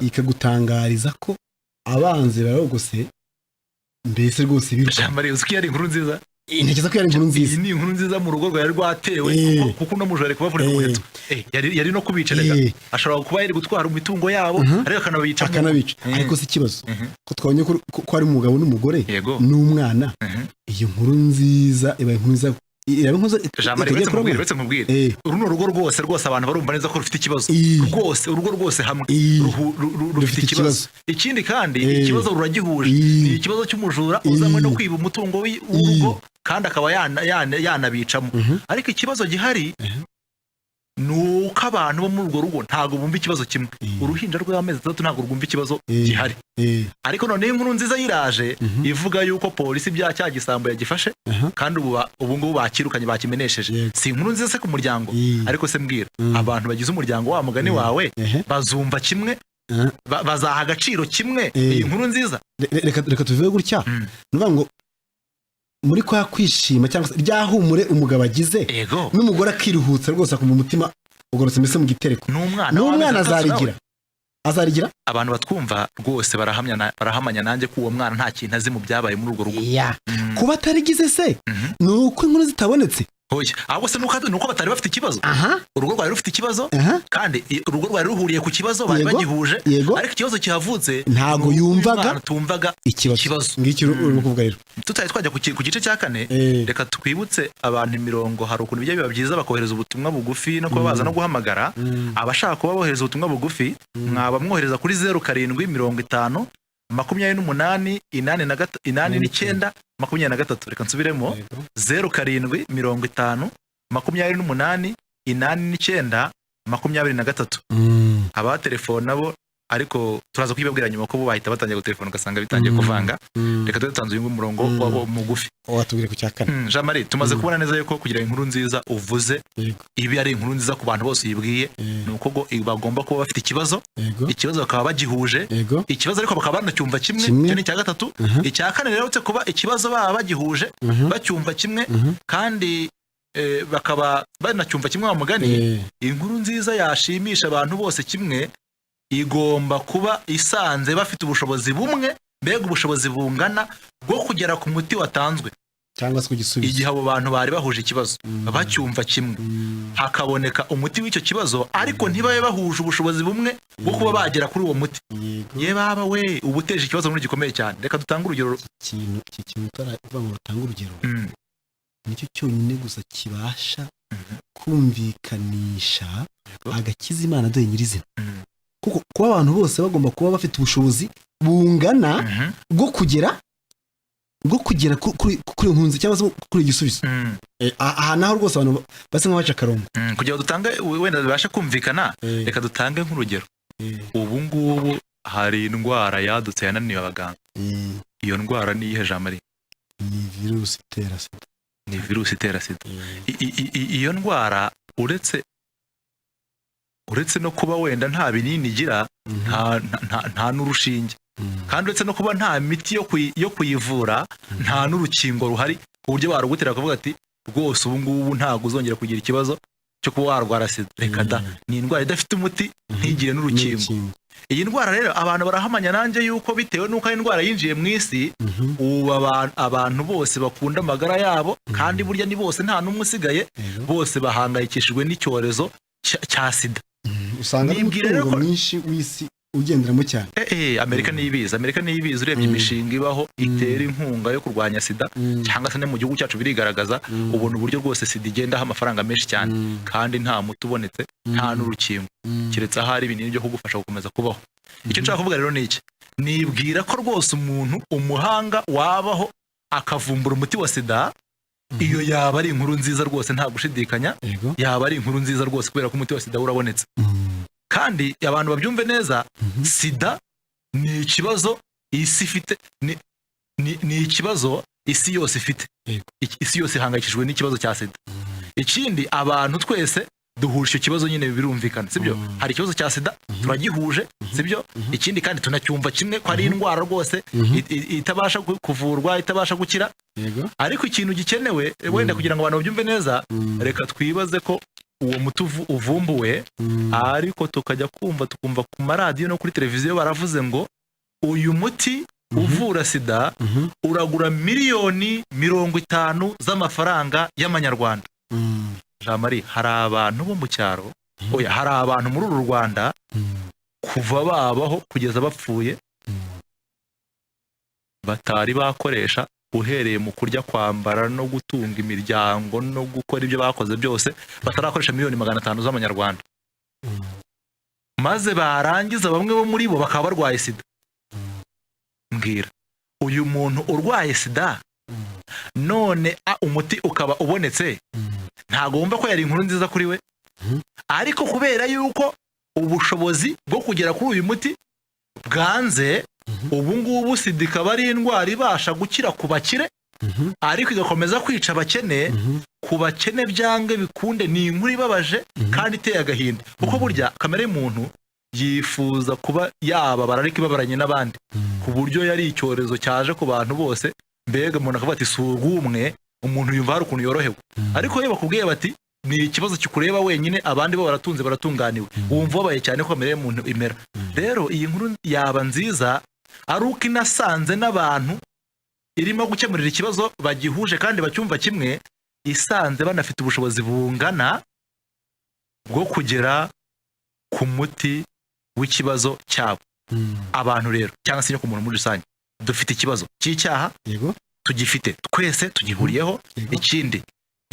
ikagutangariza ko abanzi barogose mbese rwose biruka. Jamari uziki yari inkuru nziza. Integeza ko yari inkuru nziza. Iyi ni inkuru nziza mu rugo rwari rwatewe kuko no mujare kubavura umuheto. Yari no kubicerega ashobora kuba yari gutwara imitungo yabo ariko akanabica. Ariko si kibazo ko twabonye ko ari umugabo n'umugore n'umwana. Iyo nkuru nziza iba inkuru nziza. Uretse mubwire uruno rugo rwose abantu barumva neza ko rufite ikibazo rwose urugo rwose hamwe rufite ikibazo. Ikindi kandi ikibazo ruragihuje ni ikibazo cy'umujura uzamwe no kwiba umutungo w'urugo kandi akaba yanabicamo. Ariko ikibazo gihari nuko abantu bo muri urwo rugo ntago bumva ikibazo kimwe. Uruhinja rw'amezi 3 ntago rwumva ikibazo gihari. Ariko none inkuru nziza yiraje ivuga yuko polisi bya cyagisambo yagifashe kandi ubu ngubu bakirukanye bakimenesheje. Si inkuru nziza se ku muryango ariko se mbwira abantu bagize umuryango wa mugani wawe bazumva kimwe bazaha agaciro kimwe iyi nkuru nziza. Reka tuvuge gutya nuvuga ngo muri kwa kwishima cyangwa se ryahumure umugabo agize n'umugore akiruhutsa rwose akumva umutima ugorotse mbese mu gitereko n'umwana azarigira. Abantu batwumva rwose barahamanya nanjye ko uwo mwana nta kintu azi mu byabaye muri urwo rugo. Kuba atarigize se nuko inkuru zitabonetse. Ahubwo se nuko batari bafite ikibazo. Urugo rwari rufite ikibazo kandi urugo rwari ruhuriye ku kibazo bari bagihuje ariko ikibazo kihavutse ntago yumvaga ikibazo. Ngiki uri kuvuga rero tutaye twajya ku gice cya 4 reka twibutse abantu imirongo. Hari ukuntu bijya biba byiza bakohereza ubutumwa bugufi no kuba baza no guhamagara. Abashaka kuba bohereza ubutumwa bugufi mwaba mwohereza kuri 0750 28 89 23. Reka nsubiremo 0750 28 89 23. Aba telefone nabo ariko turaza kwibabwira nyuma ko bo bahita batangiye gutelefona ugasanga bitangiye kuvanga. Reka tutanze uyu murongo wabo mugufi watubwire ku cya 4. Jean Marie tumaze kubona neza yuko kugira inkuru nziza uvuze ibi ari inkuru nziza ku bantu bose yibwiye nuko go bagomba kuba bafite ikibazo bakaba bagihuje ikibazo ariko bakaba banacyumva kimwe. Cyo ni cya 3. Icya 4 rero cyo kuba ikibazo baba bagihuje bacyumva kimwe kandi bakaba banacyumva kimwe wa mugani. Inkuru nziza yashimisha abantu bose kimwe igomba kuba isanze bafite ubushobozi bumwe mbega ubushobozi bungana bwo kugera ku muti watanzwe cyangwa se kugisubiza. Igihe abo bantu bari bahuje ikibazo bacyumva kimwe hakaboneka umuti w'icyo kibazo ariko ntibabe bahuje ubushobozi bumwe bwo kuba bagera kuri uwo muti. Ye baba we ubuteje ikibazo muri gikomeye cyane. Reka dutange urugero. Ikintu taravuga ngo utanga urugero nicyo cyonyine gusa kibasha kumvikanisha agakiza Imana dore nyirizina. Kuko kuba abantu bose bagomba kuba bafite ubushobozi bungana bwo kugera kuri nkunzi cyangwa se kuri igisubizo. Aha naho rwose abantu base nk'abaca akarongo kugira dutange wenda bibasha kumvikana. Reka dutange nk'urugero. Ubu ngubu hari indwara yadutse yananiye abaganga. Iyo ndwara ni iyihe Jean Marie? Ni virusi itera sida. Iyo ndwara uretse no kuba wenda nta binini igira nta n'urushinge kandi uretse no kuba nta miti yo kuyivura nta n'urukingo ruhari ku buryo barugutera kuvuga ati rwose ubu ngubu ntabwo uzongera kugira ikibazo cyo kuba warwara sida. Reka da ni indwara idafite umuti ntigire n'urukingo. Iyi ndwara rero abantu barahamanya nanjye yuko bitewe n'uko ari indwara yinjiye mu isi ubu abantu bose bakunda amagara yabo kandi burya ni bose nta n'umwe usigaye bose bahangayikishijwe n'icyorezo cya sida. Usanga umutungo mwinshi w'isi ugenderamo cyane. Amerika niyo ibizi urebye imishinga ibaho itera inkunga yo kurwanya sida cyangwa se no mu gihugu cyacu birigaragaza ubona uburyo rwose sida igendaho amafaranga menshi cyane kandi nta muti ubonetse nta n'urukingo kiretse ahari ibinini byo kugufasha gukomeza kubaho. Icyo nshaka kuvuga rero ni iki, nibwira ko rwose umuntu umuhanga wabaho akavumbura umuti wa sida, iyo yaba ari inkuru nziza rwose nta gushidikanya, yaba ari inkuru nziza rwose kubera ko umuti wa sida urabonetse. Kandi abantu babyumve neza, sida ni ikibazo isi ifite, ni ikibazo isi yose ifite. Isi yose ihangayikishijwe n'ikibazo cya sida. Ikindi abantu twese duhuje icyo kibazo nyine birumvikana, sibyo? Hari ikibazo cya sida turagihuje, sibyo? Ikindi kandi tunacyumva kimwe ko ari indwara rwose itabasha kuvurwa, itabasha gukira. Ariko ikintu gikenewe wenda kugira ngo abantu babyumve neza, reka twibaze ko uwo muti uvumbuwe, ariko tukajya tukumva ku maradiyo no kuri televiziyo baravuze ngo uyu muti uvura sida uragura miliyoni 50 z'amafaranga y'amanyarwanda. Jean Marie, hari abantu bo mu cyaro, hari abantu muri uru Rwanda kuva babaho kugeza bapfuye batari bakoresha, uhereye mu kurya, kwambara no gutunga imiryango no gukora ibyo bakoze byose, batarakoresha miliyoni 500 z'amanyarwanda. Maze barangiza bamwe bo muri bo bakaba barwaye sida. Mbwira, uyu muntu urwaye sida none umuti ukaba ubonetse, ntago wumva ko yari inkuru nziza kuri we? Ariko kubera yuko ubushobozi bwo kugera kuri uyu muti bwanze, ubu ngubu sida ikaba ari indwara ibasha gukira ku bakire, ariko igakomeza kwica abakene. Ku bakene byange bikunde ni inkuru ibabaje kandi iteye agahinda, kuko burya kamere y'umuntu yifuza kuba yababara ariko ibabaranye n'abandi, ku buryo yari icyorezo cyaje ku bantu bose. Mbega umuntu akavuga ati surwumwe, umuntu yumva hari ukuntu yorohewe. Ariko iyo bakubwiye bati ni ikibazo kikureba wenyine, abandi bo baratunze baratunganiwe, wumva wabaye cyane ko kamere y'umuntu imera. Rero iyi nkuru yaba nziza ari uko inasanze n'abantu irimo gukemurira ikibazo bagihuje kandi bacyumva kimwe, isanze banafite ubushobozi bungana bwo kugera ku muti w'ikibazo cyabo. Abantu rero cyangwa se ku muntu muri rusange dufite ikibazo cy'icyaha, tugifite twese, tugihuriyeho. Ikindi,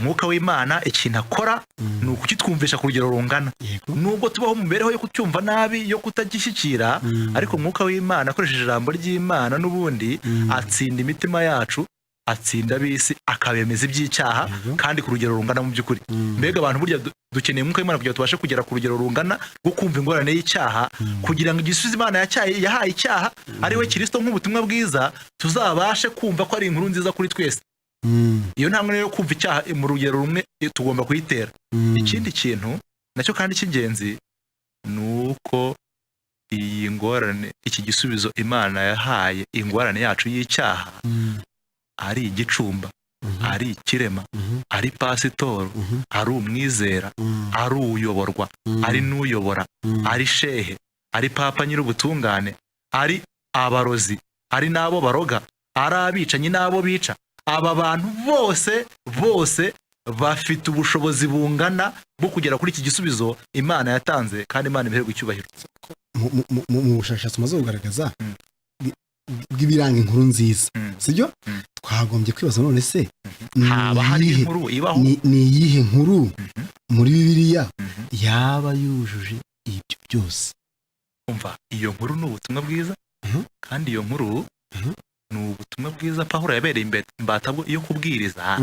Mwuka w'Imana ikintu akora ni ukukitwumvisha ku rugero rungana. Nubwo tubaho mu mibereho yo kucyumva nabi, yo kutagishyikira, ariko Mwuka w'Imana akoresheje ijambo ry'Imana n'ubundi atsinda imitima yacu, atsinda ab'isi, akabemeza iby'icyaha kandi ku rugero rungana mu by'ukuri. Mbega abantu burya dukeneye Mwuka w'Imana kugira tubashe kugera ku rugero rungana rwo kumva ingorane y'icyaha, kugira ngo igisubizo Imana yahaye icyaha ari we Kristo nk'ubutumwa bwiza, tuzabashe kumva ko ari inkuru nziza kuri twese. Iyo ntambwe rero kumva icyaha mu rugero rumwe tugomba kuyitera. Ikindi kintu nacyo kandi cy'ingenzi ni uko iyi ngorane, iki gisubizo Imana yahaye ingorane yacu y'icyaha, ari igicumba, ari ikirema, ari pasitoro, ari umwizera, ari uyoborwa, ari n'uyobora, ari shehe, ari papa nyir'ubutungane, ari abarozi, ari n'abo baroga, ari abicanyi n'abo bica. Aba bantu bose bafite ubushobozi bungana bwo kugera kuri iki gisubizo Imana yatanze, kandi Imana ibereye icyubahiro. Mu bushakashatsi maze kugaragaza bw'ibiranga inkuru nziza, sibyo? Twagombye kwibaza none se haba hari inkuru ibaho, ni iyihe nkuru muri Bibiliya yaba yujuje ibyo byose? Umva, iyo nkuru ni ubutumwa bwiza, kandi iyo nkuru ni ubutumwa bwiza Pawulo yabereye imbata yo kubwiriza,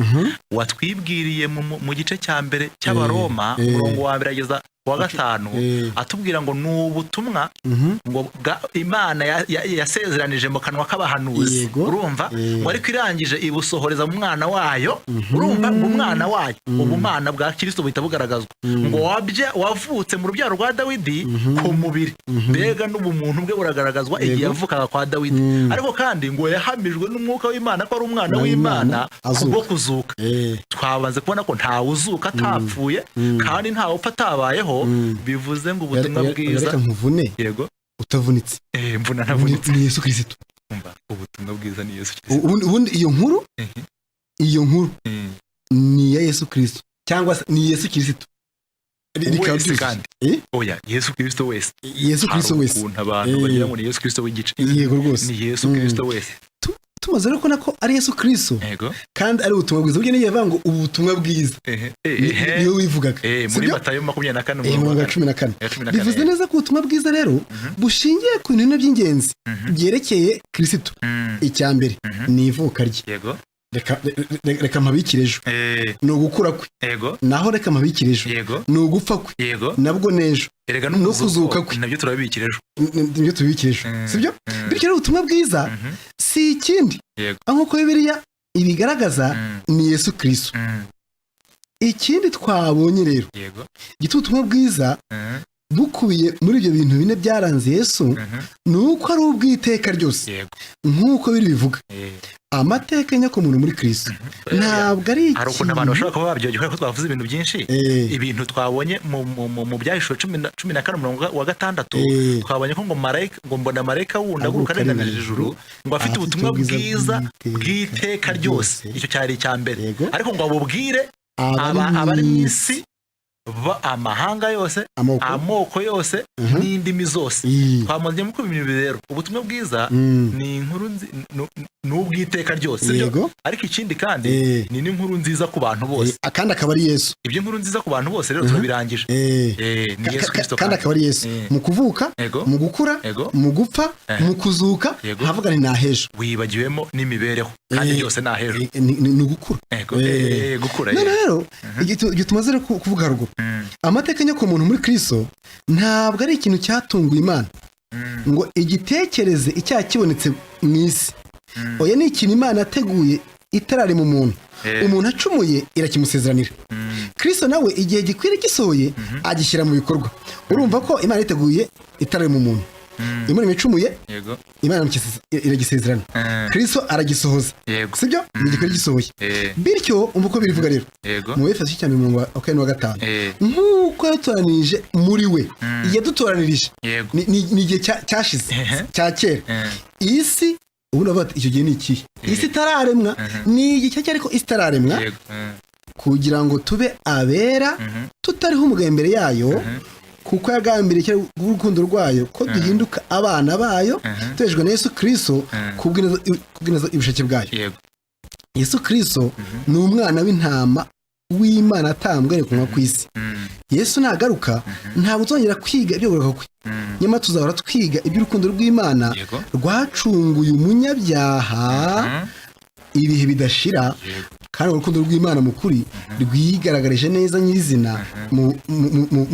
watwibwiriye mu gice cya mbere cy'Abaroma, umurongo wa 1 ageza wa 5, atubwira ngo ni ubutumwa ngo Imana yasezeranije mu kanwa k'abahanuzi. Urumva, ngo ariko irangije ibusohoreza mu mwana wayo. Urumva, mu mwana wayo ubumana bwa Kristo buhita bugaragazwa, ngo wavutse mu rubyaro rwa Dawidi ku mubiri. Mbega n'ubumuntu bwe buragaragazwa igihe yavukaga kwa Dawidi. Ariko kandi ngo yahamijwe n'Umwuka w'Imana ko ari umwana w'Imana kubwo kuzuka. Twabanze kubona ko ntawe uzuka atapfuye kandi ntawe upfa atabayeho. Bivuze ngo ubutumwa bwiza, reka nkuvune, yego, utavunitse. Mvuna ntavunitse. Ni Yesu Kristo. Umva, ubutumwa bwiza ni Yesu Kristo. Ubundi iyo nkuru ni ya Yesu Kristo, cyangwa se ni Yesu Kristo. wese kandi oya Yesu Kristo wese Yesu Kristo wese ukuntu abantu bagira ngo ni Yesu Kristo w'igice yego rwose ni Yesu Kristo wese tumaze rero kubona ko ari Yesu Kristo yego kandi ari ubutumwa bwiza buryo niyo ngo ubutumwa bwiza niyo wivugaga muri Matayo 24 mu 14 bivuze neza ko ubutumwa bwiza rero bushingiye ku bintu by'ingenzi byerekeye Kristo icya mbere ni ivuka rye yego reka mpabikire ejo ni ugukura kwe yego naho reka mpabikire ejo yego ni ugupfa kwe yego nabwo nejo erega no kuzuka kwe nabyo turabikira ejo nibyo tubikira ejo sibyo bityo rero ubutumwa bwiza si ikindi nk'uko Bibiliya ibigaragaza ni Yesu Kristo ikindi twabonye rero yego ubutumwa bwiza bukubiye muri ibyo bintu bine byaranze Yesu ni uko ari ubw'iteka ryose nk'uko biri bivuga amateka nyakomuntu muri Kristo ntabwo ari hari ukuntu abantu bashobora kuba babyogeje ko twavuze ibintu byinshi ibintu twabonye mu byahishuwe 14:6 twabonye ko ngo mbona marayika wundi aguruka arenganije ijuru ngo afite ubutumwa bwiza bw'iteka ryose icyo cyari icya mbere ariko ngo abubwire abari mu isi amahanga yose amoko yose n'indimi zose twamanje mu kubimira rero ubutumwa bwiza ni inkuru n'ubwiteka ryose ariko ikindi kandi ni n'inkuru nziza ku bantu bose kandi akaba ari Yesu ibyo nkuru nziza ku bantu bose rero turabirangije ni Yesu Kristo kandi akaba ari Yesu mu kuvuka mu gukura mu gupfa mu kuzuka havuga ni nahejo wibagiwemo n'imibereho kandi byose nahejo ni gukura gukura rero tumaze kuvuga haruguru amateka nyakomuntu muri Kristo ntabwo ari ikintu cyatunguye Imana ngo igitekereze icyaha kibonetse mu isi oya ni ikintu Imana yateguye itarari mu muntu umuntu acumuye irakimusezeranira Kristo nawe igihe gikwiriye gisohoye agishyira mu bikorwa urumva ko Imana iteguye itarari mu muntu Imana imicumuye Imana iragisezerana Kristo aragisohoza sibyo ni gikwiriye gisohoye bityo umva uko birivuga rero mu Efeso 5:5 nk'uko yatoranirije muri we yadutoranirije ni igihe cyashize cya kera isi ubundi bati icyo gihe ni iki isi itararemwa ni igihe cyari ko isi itararemwa kugira ngo tube abera tutariho umugayo imbere yayo kuko yagambiriye urukundo rwayo ko duhinduka abana bayo tujejwe na Yesu Kristo kubwineza ibishake bwayo Yesu Kristo ni umwana w'intama w'Imana atambwe ku ku isi Yesu nagaruka ntabwo tuzongera kwiga ibyo guruka kwe nyuma tuzahora twiga iby'urukundo rw'Imana rwacunguye umunyabyaha ibihe bidashira kandi urukundo rw'Imana mukuri rwigaragarije neza nyirizina mu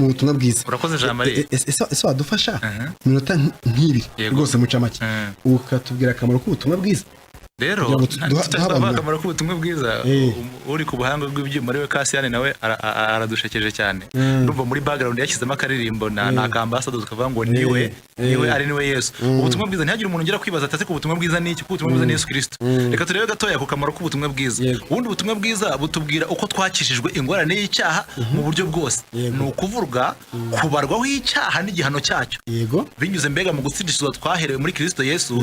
butumwa bwiza urakoze Jean Marie ese wadufasha minota nk'ibiri rwose muca make ukatubwira akamaro k'ubutumwa bwiza rero akamaro k'ubutumwa bwiza uri ku buhanga bw'ibyuma ariwe Kasiyane nawe aradushekeje cyane ndumva muri background yashyizemo akaririmbo na ambassador tukavuga ngo niwe Yesu ubutumwa bwiza ntihagire umuntu ugera kwibaza ati ko ubutumwa bwiza ni iki ko ubutumwa bwiza ni Yesu Kristo reka turebe gatoya ku kamaro k'ubutumwa bwiza ubundi ubutumwa bwiza butubwira uko twakishijwe ingorane y'icyaha mu buryo bwose ni ukuvuga kubarwaho icyaha n'igihano cyacyo binyuze mbega mu gutsindishizwa twaherewe muri Kristo Yesu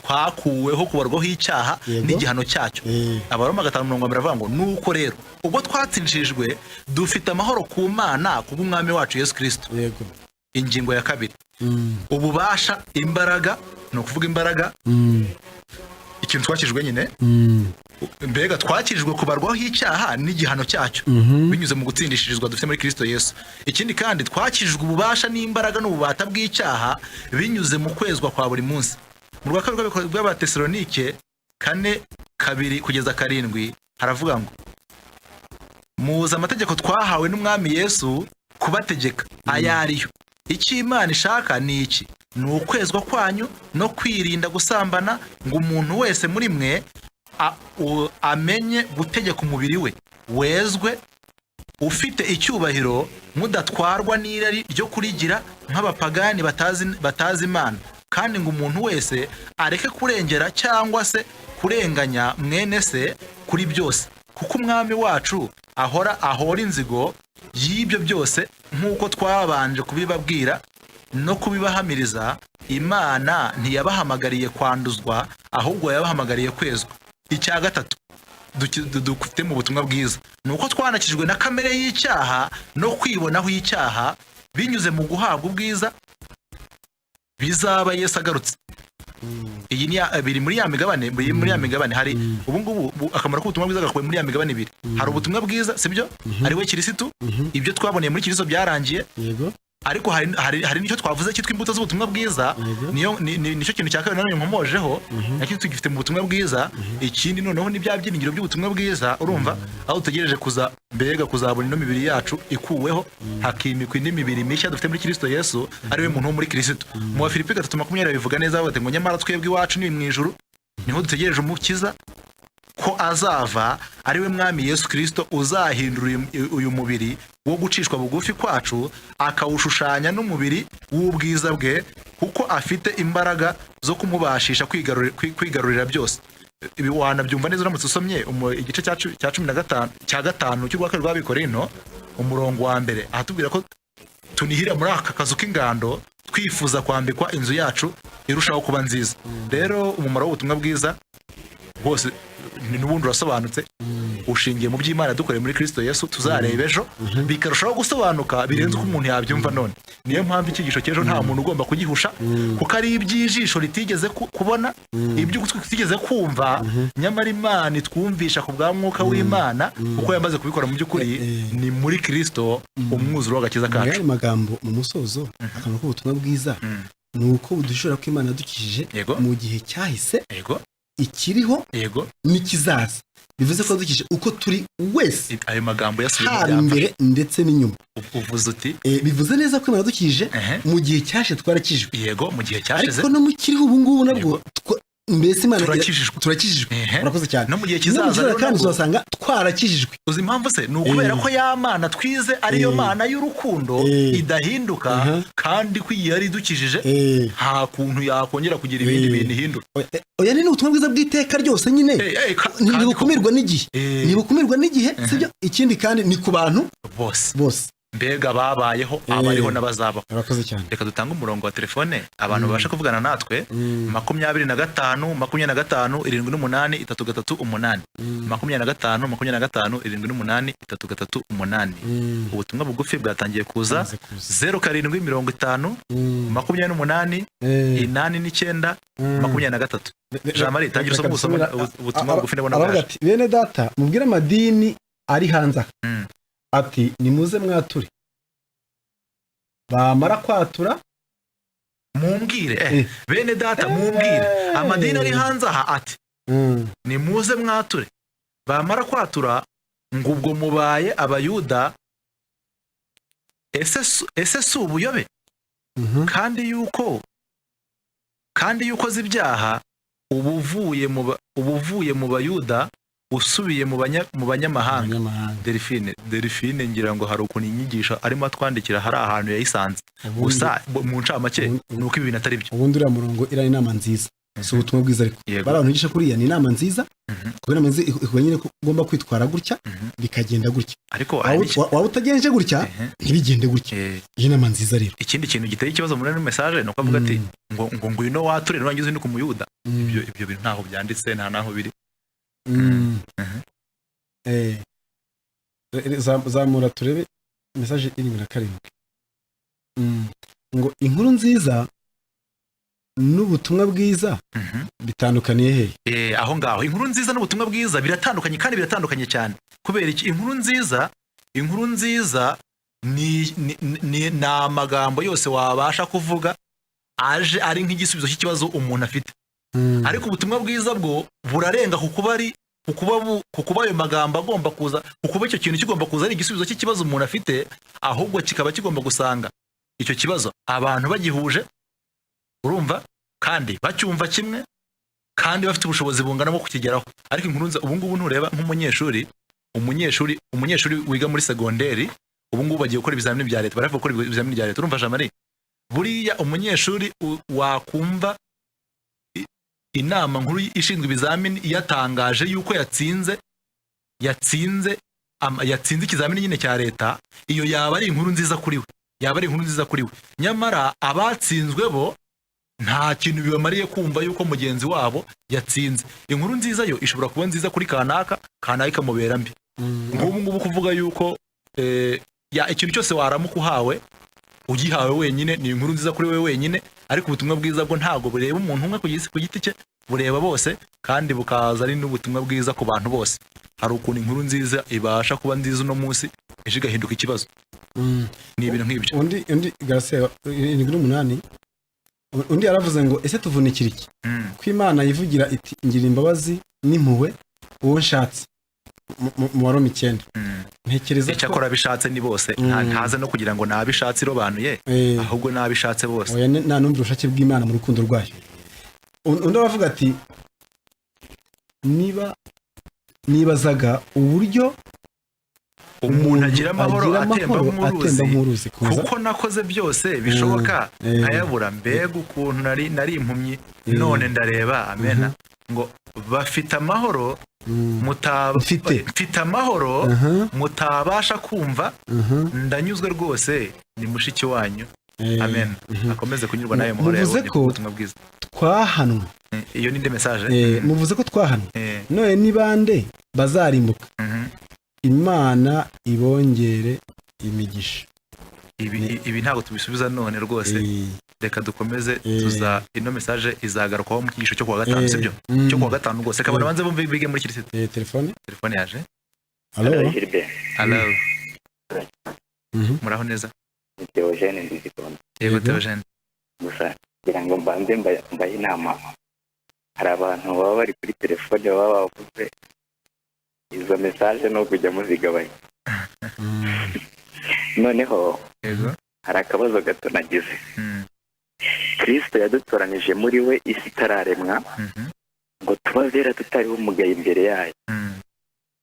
twakuweho kubarwaho icyaha n'igihano cyacyo Abaroma 5:20 baravuga ngo nuko rero ubwo twatsindishijwe dufite amahoro ku Mana kubw'umwami wacu Yesu Kristo ingingo ya 2 ububasha imbaraga no kuvuga imbaraga ikintu twakijwe nyine mbega twakirijwe kubarwaho icyaha n'igihano cyacyo binyuze mu gutsindishirizwa dufite muri Kristo Yesu ikindi kandi twakijwe ububasha n'imbaraga n'ububata bw'icyaha binyuze mu kwezwa kwa buri munsi mu rwaka rw'Abatesalonike 4:2-7 haravuga ngo muza amategeko twahawe n'umwami Yesu kubategeka ayariyo icyo Imana ishaka ni iki ni ukwezwa kwanyu no kwirinda gusambana ngo umuntu wese muri mwe amenye gutegeka umubiri we wezwe ufite icyubahiro mudatwarwa n'irari ryo kurigira nk'abapagani batazi Imana kandi ngo umuntu wese areke kurengera cyangwa se kurenganya mwene se kuri byose kuko umwami wacu ahora inzigo y'ibyo byose nk'uko twabanje kubibabwira no kubibahamiriza Imana ntiyabahamagariye kwanduzwa ahubwo yabahamagariye kwezwa icya gatatu dufite mu butumwa bwiza ni uko twanakijwe na kamere y'icyaha no kwibonaho icyaha binyuze mu guhabwa ubwiza bizaba Yesu agarutse. Iyi ni biri muri ya migabane hari ubu ngubu akamaro k'ubutumwa bwiza gakubiye muri ya migabane ibiri. Hari ubutumwa bwiza sibyo ari we Kirisitu, ibyo twaboneye muri Kristo byarangiye, yego, ariko hari nicyo twavuze cyitwa imbuto z'ubutumwa bwiza, niyo nicyo kintu cya kabiri nanone nkomojeho, nacyo tugifite mu butumwa bwiza. Ikindi noneho ni bya byiringiro by'ubutumwa bwiza, urumva aho dutegereje kuzabona ino mibiri yacu ikuweho, hakimikwa indi mibiri mishya dufite muri Kristo Yesu, ari we muntu wo muri Kristo. Mu Filipi 3:20 bivuga neza bati ngo nyamara twebwe iwacu ni mu ijuru, niho dutegereje umukiza ko azava, ari we mwami Yesu Kristo uzahindura uyu mubiri wo gucishwa bugufi kwacu akawushushanya n'umubiri w'ubwiza bwe, kuko afite imbaraga zo kumubashisha kwigarurira byose. Ibi wanabyumva neza uramutse usomye igice cya 15 cya 5 cy'urwakare rw'Abikorinto umurongo wa mbere, ahatubwira ko tunihira muri aka kazu k'ingando twifuza kwambikwa inzu yacu irushaho kuba nziza. Rero umumaro w'ubutumwa bwiza bwose n'ubundi urasobanutse, ushingiye mu by'Imana dukoreye muri Kristo Yesu, tuzareba ejo bikarushaho gusobanuka birenze uko umuntu yabyumva none. Niyo mpamvu icyigisho cy'ejo nta muntu ugomba kugihusha, kuko ari iby'ijisho ritigeze kubona, iby'ugutwi kutigeze kumva, nyamara Imana itwumvisha ku bwa mwuka w'Imana kuko yamaze kubikora mu by'ukuri ni muri Kristo umwuzuro w'agakiza kacu. Aya magambo mu musozo akamaro k'ubutumwa bwiza ni uko budushobora ko Imana yadukijije mu gihe cyahise, ikiriho n'ikizaza. Bivuze ko dukije uko turi wese, ayo magambo yasubiye haba imbere ndetse n'inyuma. Uvuze uti bivuze neza ko Imana yadukije mu gihe cyashe twarakijwe, yego, mu gihe cyashize, ariko no mu kiriho ubu ngubu nabwo mbese Imana turakijijwe. Urakoze cyane. No mu gihe kizaza kandi uzasanga twarakijijwe. Uzi impamvu se? Ni ukubera ko ya Mana twize ariyo Mana y'urukundo idahinduka, kandi ko iyi yari idukijije nta kuntu yakongera kugira ibindi bintu ihindura. Oya, ni ubutumwa bwiza bw'iteka ryose nyine, ntibukumirwa n'igihe, sibyo? Ikindi kandi ni ku bantu bose, mbega babayeho, abariho n'abazabaho. Urakoze cyane. Reka dutange umurongo wa telefone abantu babasha kuvugana natwe, 25 25 78 338 25 25 78 338. Ubutumwa bugufi bwatangiye kuza 0750 28 89 23. Jean-Marie, tangira usoma ubutumwa bugufi ndabona bwaje. Bene data, mubwire amadini ari hanze ati nimuze mwature, bamara kwatura mumbwire. Bene data mumbwire amadini ari hanze aha ati nimuze mwature, bamara kwatura ngo ubwo mubaye abayuda. Ese si ubuyobe? kandi yuko z'ibyaha ubuvuye mu bayuda usubiye mu banyamahanga. Delphine ngira ngo hari ukuntu inyigisho arimo atwandikira hari ahantu yayisanze, gusa mu ncamake ni uko ibi bintu atari byo. Ubundi uriya murongo iri inama nziza, si ubutumwa bwiza, ariko bari ntigisha kuriya ni inama nziza, kubera amazi nyine ko ugomba kwitwara gutya bikagenda gutya, ariko waba utagenje gutya ntibigende gutya. Iyi nama nziza rero. Ikindi kintu giteye ikibazo muri message ni uko avuga ati ngo ngwino wature nurangiza ni ku muyuda. Ibyo bintu ntaho byanditse, nta naho biri. Zamura turebe message 7. Ngo inkuru nziza n'ubutumwa bwiza bitandukaniye he? Aho ngaho inkuru nziza n'ubutumwa bwiza biratandukanye, kandi biratandukanye cyane. Kubera iki? Inkuru nziza ni amagambo yose wabasha kuvuga aje ari nk'igisubizo cy'ikibazo umuntu afite. Ariko ubutumwa bwiza bwo burarenga kukuba ayo magambo agomba kuza, kukuba icyo kintu kigomba kuza ari igisubizo cy'ikibazo umuntu afite, ahubwo kikaba kigomba gusanga icyo kibazo abantu bagihuje, urumva, kandi bacyumva kimwe, kandi bafite ubushobozi bungana bwo kukigeraho. Ariko inkuru nziza ubu ngubu ntureba nk'umunyeshuri wiga muri segonderi, ubu ngubu bagiye gukora ibizamini bya leta, baravuga gukora ibizamini bya leta. Urumva Jean-Marie, buriya umunyeshuri wakumva inama nkuru ishinzwe ibizamini yatangaje yuko yatsinze ikizamini nyine cya leta, iyo yaba ari inkuru nziza kuri we, Nyamara abatsinzwe bo nta kintu bibamariye kumva yuko mugenzi wabo yatsinze. Inkuru nziza yo ishobora kuba nziza kuri kanaka ikamubera mbi. Nk'ubu ngubu kuvuga yuko ikintu cyose waramuka uhawe ugihawe wenyine ni inkuru nziza kuri wewe wenyine, ariko ubutumwa bwiza bwo ntabwo bureba umuntu umwe ku giti cye, bureba bose kandi bukaza ari n'ubutumwa bwiza ku bantu bose. Hari ukuntu inkuru nziza ibasha kuba nziza uno munsi ejo igahinduka ikibazo. Ni ibintu nk'ibyo. Undi Garcia 8 undi yaravuze ngo ese tuvunikira iki ko Imana yivugira iti ngira imbabazi n'impuhwe uwo nshatse mu Waroma 9. Ntekereza ko cyakora bishatse ni bose, ntaze no kugira ngo nabishatse irobanuye, ahubwo nabishatse bose. Oya nta numva ubushake bw'Imana mu rukundo rwayo. Undi aravuga ati nibazaga uburyo umuntu agira amahoro atemba nk'uruzi kuko nakoze byose bishoboka nkayabura. Mbega ukuntu nari impumyi none ndareba. Amena ngo bafite amahoro mfite amahoro mutabasha kumva, ndanyuzwe rwose ni mushiki wanyu. Amen. Akomeze kunyurwa nayo mahoro yawe n'ubutumwa bwiza. Twahanwe. Iyo ni inde message. Muvuze ko twahanwe. None ni bande bazarimbuka. Imana ibongere imigisha. Ibi ntabwo tubisubiza none rwose. Reka dukomeze ino message izagarukaho mu kigisho cyo kuwa 5, sibyo? Cyo kuwa 5 rwose kabona banze bumve bige muri kirisito. Telefone yaje. Hello. Muraho neza. Theogene ndizikona. Yego Theogene. Gusa kugira ngo mbanze mbaye inama. Hari abantu baba bari kuri telefone baba bavuze izo message no kujya muzigabanya. Noneho yego hari akabazo gato nagize. Kristo yadutoranije muri we isi itararemwa ngo tubabera tutariho umugaye imbere yayo.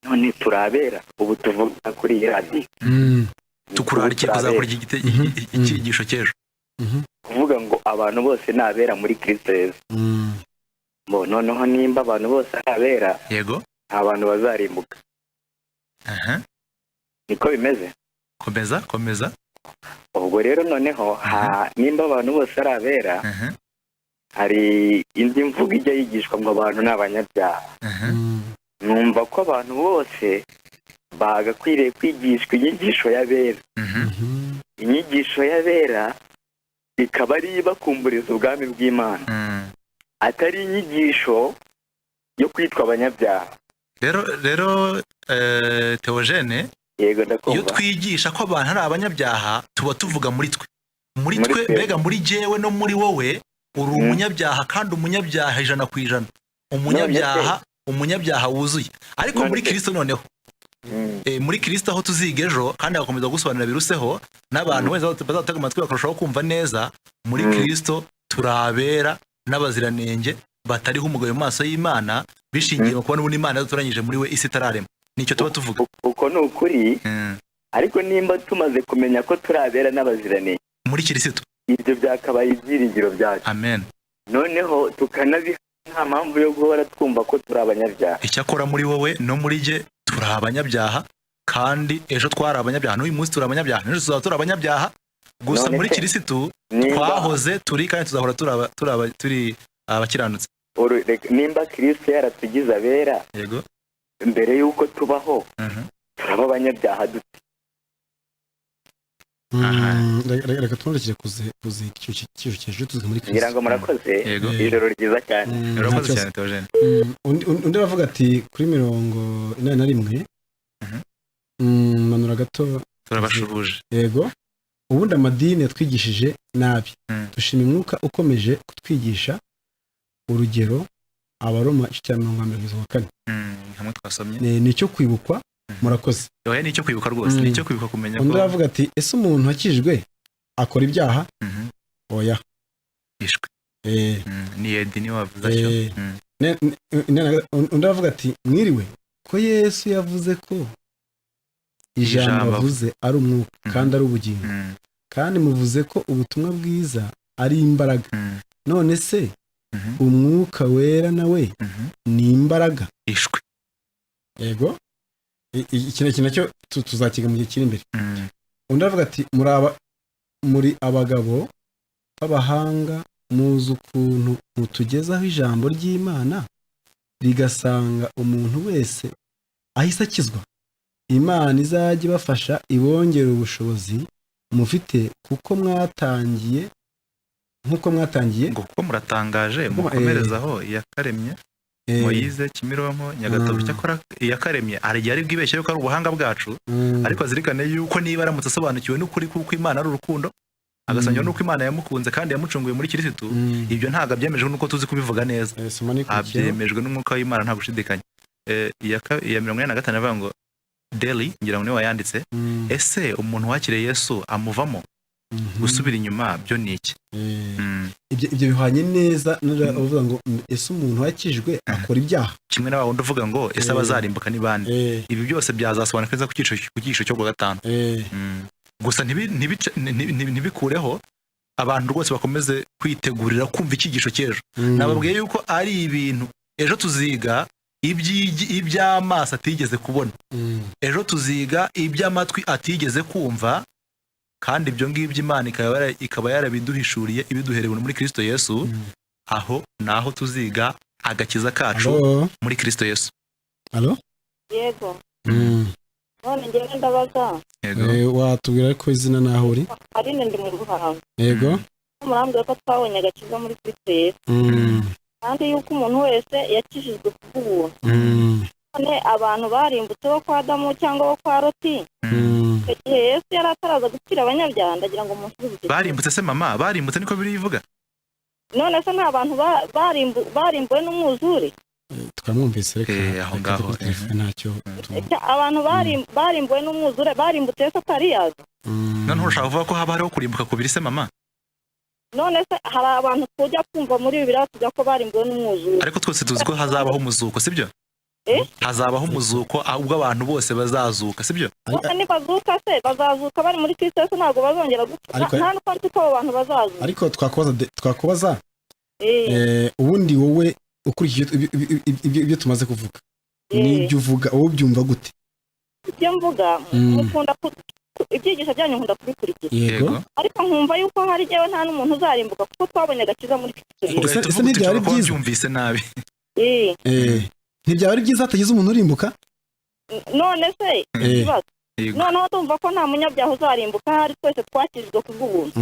None turabera ubu tuvuga kuri radio. Tukurarikira kuzakora ikigisho cy'ejo. Kuvuga ngo abantu bose nabera muri Kristo Yesu. Noneho nimba abantu bose nabera, yego abantu bazarimbuka. Niko bimeze. Komeza. Ubwo rero noneho nimba abantu bose arabera, hari indi mvugo ijya yigishwa ngo abantu n'abanyabyaha. Numva ko abantu bose bagakwiriye kwigishwa inyigisho y'abera. Inyigisho y'abera ikaba ari ibakumburiza ubwami bw'Imana, atari inyigisho yo kwitwa abanyabyaha. Rero Theogene, yego ndakumva. Iyo twigisha ko abantu ari abanyabyaha tuba tuvuga muri twe. Muri twe mbega muri jewe no muri wowe uri umunyabyaha, kandi umunyabyaha 100%. Umunyabyaha wuzuye. Ariko muri Kristo noneho muri Kristo aho tuziga ejo kandi agakomeza gusobanura biruseho n'abantu wese bazatega amatwi bakarushaho kumva neza. Muri Kristo turabera n'abaziranenge batariho umugayo mu maso y'Imana, bishingiye mu kubona Imana yadutoranyije muri we isi itararema. Nicyo tuba tuvuga. Uko ni ukuri. Ariko nimba tumaze kumenya ko turabera n'abaziranenge muri Kristo, ibyo byakabaye ibyiringiro byacu. Amen. Noneho tukanabiha nta mpamvu yo guhora twumva ko turi abanyabyaha. Icyakora muri wowe no muri je turi abanyabyaha, kandi ejo twari abanyabyaha, n'uyu munsi turi abanyabyaha, n'ejo tuzaba turi abanyabyaha. Gusa muri Kristo twahoze turi kandi tuzahora turi abakiranutse. Nimba Kristo yaratugize abera, yego, mbere yuko tubaho turaba abanyabyaha dute. Reka twongere kuze icyo cyejo tuzi muri Kristo. Ngira ngo murakoze. Ijoro ryiza cyane. Murakoze cyane Theogene. Undi aravuga ati kuri 81 manura gato turabashubuje. Yego. Ubundi amadini yatwigishije nabi. Dushima Umwuka ukomeje kutwigisha. Urugero Abaroma 4:24. Hamwe twasomye. Nicyo kwibukwa. Murakoze. Oya nicyo kwibuka rwose, nicyo kwibuka kumenya ko. Undi aravuga ati ese umuntu wakijwe akora ibyaha? Oya. Ishwe. Ni Edini wavuze cyo. Undi aravuga ati mwiriwe ko Yesu yavuze ko ijambo avuze ari umwuka kandi ari ubugingo, kandi muvuze ko ubutumwa bwiza ari imbaraga. None se umwuka wera nawe ni imbaraga? Ishwe. Yego. Iki nacyo tuzakiga mu gihe kiri imbere. Undi aravuga ati muri abagabo b'abahanga muzi ukuntu mutugezaho ijambo ry'Imana rigasanga umuntu wese ahise akizwa. Imana izajya ibafasha ibongera ubushobozi mufite nk'uko mwatangiye ngo kuko muratangaje mukomerezaho iyakaremye Moyize Kimironko Nyagatovu cyakora iyakaremye hari igihe ari bwibeshye yuko ari ubuhanga bwacu ariko azirikane yuko niba aramutse asobanukiwe n'ukuri kuko Imana ari urukundo agasangira n'uko Imana yamukunze kandi yamucunguye muri Kristo, ibyo ntago abyemejwe nuko tuzi kubivuga neza, abyemejwe n'umwuka w'Imana nta gushidikanya. iya 45 avuga ngo Deli ngira ngo niwe wayanditse, ese umuntu wakiriye Yesu amuvamo gusubira inyuma byo ni iki? Ibyo bihwanye neza n'uvuga ngo ese umuntu wakijwe akora ibyaha kimwe n'aba wundi uvuga ngo ese abazarimbuka ni bande. Ibi byose byazasobanuka neza ku cyiciro cyo 5. Gusa ntibikureho abantu rwose bakomeze kwitegurira kumva icyigisho cy'ejo. Nababwiye yuko ari ibintu ejo tuziga iby'amaso atigeze kubona, ejo tuziga iby'amatwi atigeze kumva, kandi ibyo ngibyo Imana ikaba yarabiduhishuriye ibiduherewe muri Kristo Yesu. Aho naho tuziga agakiza kacu muri Kristo Yesu. Allo? Yego. None ngende ndabaza. Yego. Watubwira ko izina naho uri? Ari ndi mu Ruhango. Yego. Murambwira ko twabonye agakiza muri Kristo Yesu. Kandi yuko umuntu wese yakijijwe kubw'ubuntu. None abantu barimbutse bo kwa Adamu cyangwa bo kwa Loti. Igihe Yesu yari ataraza gupfira abanyabyaha, ndagira ngo musubize. Barimbutse se mama, barimbutse niko birivuga? None se nta bantu barimbuwe n'umwuzure? Twamwumvise reka aho ngaho ntacyo. Abantu barimbuwe n'umwuzure, barimbutse Yesu atari yaza. None ushaka kuvuga ko haba hariho kurimbuka kubiri se mama? None se hari abantu tujya kumva muri Bibiliya tujya ko barimbuwe n'umwuzure. Ariko twese tuzi ko hazabaho umuzuko, sibyo? Hazabaho umuzuko ubwo abantu bose bazazuka, sibyo? Ni bazuka se bazazuka bari muri Kristo Yesu, ntabwo bazongera gupfa. Nta n'uko ko abantu bazazuka. Ariko twakubaza ubundi wowe ukurikije ibyo tumaze kuvuga, n'ibyo uvuga wowe byumva gute? Ibyo mvuga mukunda ibyigisho byanyu nkunda kubikurikira. Yego. Ariko nkumva yuko hari jewe nta n'umuntu uzarimbuka kuko twabonye agakiza muri Kristo Yesu. Ese ntibyari byiza? Byumvise nabi. Ntibyari byiza hatagize umuntu urimbuka? None se ikibazo noneho tumva ko nta munyabyaha uzarimbuka, hari twese twakijijwe kubw'ubuntu.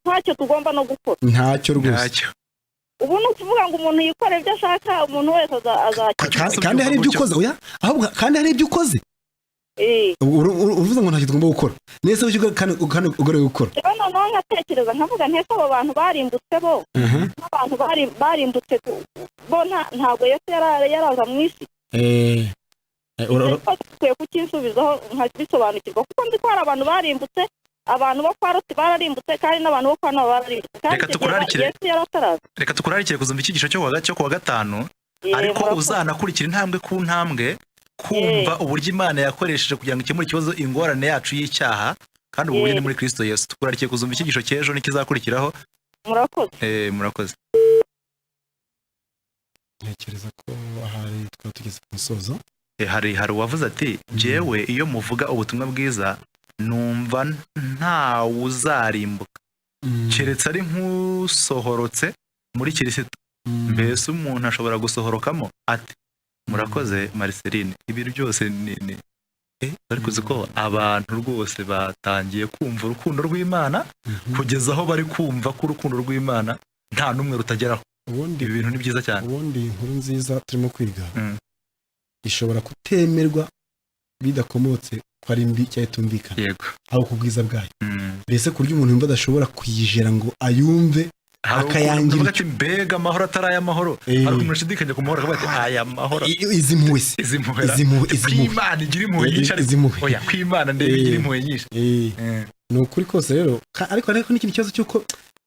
Ntacyo tugomba no gukora. Ntacyo rwose. Ubu ni ukuvuga ngo umuntu yikore ibyo ashaka, umuntu wese azakira. Kandi hari ibyo ukoze, oya ahubwo kandi hari ibyo ukoze. Uruvuze ngo ntacyo tugomba gukora. Nese ujye kandi ugore gukora. Noneho nkatekereza nkavuga ntese abo bantu barimbutse bo, n'abantu barimbutse bo ntabwo Yesu yaraza mu isi. Tukwiye kucyisubizaho nkabisobanukirwa kuko ndi ko hari abantu barimbutse, abantu bo kwa Loti bararimbutse kandi n'abantu bo kwa Nowa bararimbutse. Reka tukurarikire kuzumva icyigisho cyo kuwa 5, ariko uzanakurikira intambwe ku ntambwe kumva uburyo Imana yakoresheje kugira ngo ikemure ikibazo ingorane yacu y'icyaha, kandi ubu ni muri Kristo Yesu. Tukurarikiye kuzumva icyigisho cy'ejo n'ikizakurikiraho. Murakoze. Murakoze. Ntekereza ko ahari twatugeze ku musozo. Hari uwavuze ati jewe iyo muvuga ubutumwa bwiza numva nta uzarimbuka keretse ari nk'usohorotse muri Kristo. Mbese umuntu ashobora gusohorokamo ati murakoze Marceline. Ibi byose ni ariko uzi ko abantu rwose batangiye kumva urukundo rw'Imana kugeza aho bari kumva ko urukundo rw'Imana nta numwe rutageraho. Ibi bintu ni byiza cyane. Ubundi inkuru nziza turimo kwiga ishobora kutemerwa bidakomotse ko ari mbi cyangwa itumvikana. Yego. Aho kubwiza bwayo. Mbese kurya umuntu yumva adashobora kuyijera ngo ayumve akayangira ati mbega amahoro atari ay'amahoro, ariko umushidikanya ku mahoro akavuga ati aya mahoro izi mpuhwe kw'Imana igira impuhwe nyinshi. Oya kw'Imana ndebe igira impuhwe nyinshi. Ni ukuri kose rero. Ariko n'ikindi kibazo cy'uko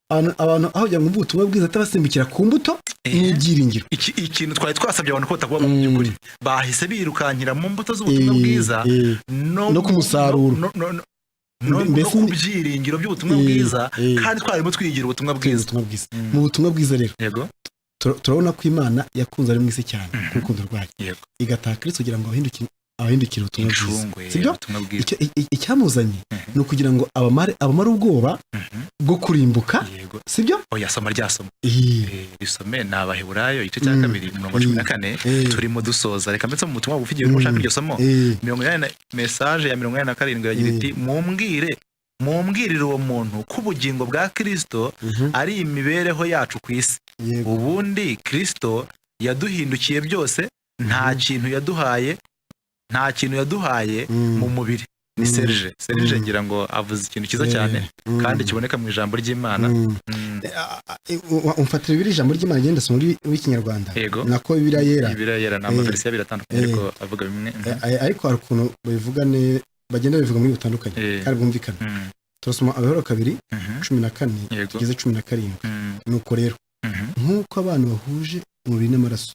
abantu aho kugira ngo ubutumwa bwiza atabasimbukira ku mbuto n'ibyiringiro. Ikintu twari twasabye abantu ko batagomba mu by'ukuri bahise birukankira mu mbuto z'ubutumwa bwiza no ku musaruro no ku byiringiro by'ubutumwa bwiza, kandi twarimo twigira ubutumwa bwiza. Mu butumwa bwiza rero yego turabona ko Imana yakunze ari mu isi cyane kurukundo rwayo, igataha Kristo kugira ngo abahindukira ubutumwa Incungwe, bwiza sibyo ubutumwa bwiza. icyamuzanye ni ukugira ngo abamara ubwoba bwo kurimbuka Yego. sibyo Oya, soma ryasoma. Eh, Risome ni Abaheburayo igice cya kabiri umurongo wa 14 turimo dusoza. Reka mbetse mu butumwa bugufi igihe mushaka iryo somo. 80 message ya 87 yagira iti mumbwirire uwo muntu ko ubugingo bwa Kristo ari imibereho yacu ku isi. yego Ubundi Kristo yaduhindukiye byose, nta kintu yaduhaye mu mubiri. Ni Serge ngira ngo avuze ikintu kiza cyane kandi kiboneka mu ijambo ry'Imana. umfatira ibiri ijambo ry'Imana genda soma w'ikinyarwanda Yego. nako Bibiliya yera Bibiliya na verisi biratandukanye ariko avuga bimwe. ariko hari ukuntu babivugane bagenda bivuga muri butandukanye kandi bwumvikana. turasoma Abaheburayo 2:14 Yego. kugeza 17. nuko rero nk'uko abantu bahuje umubiri n'amaraso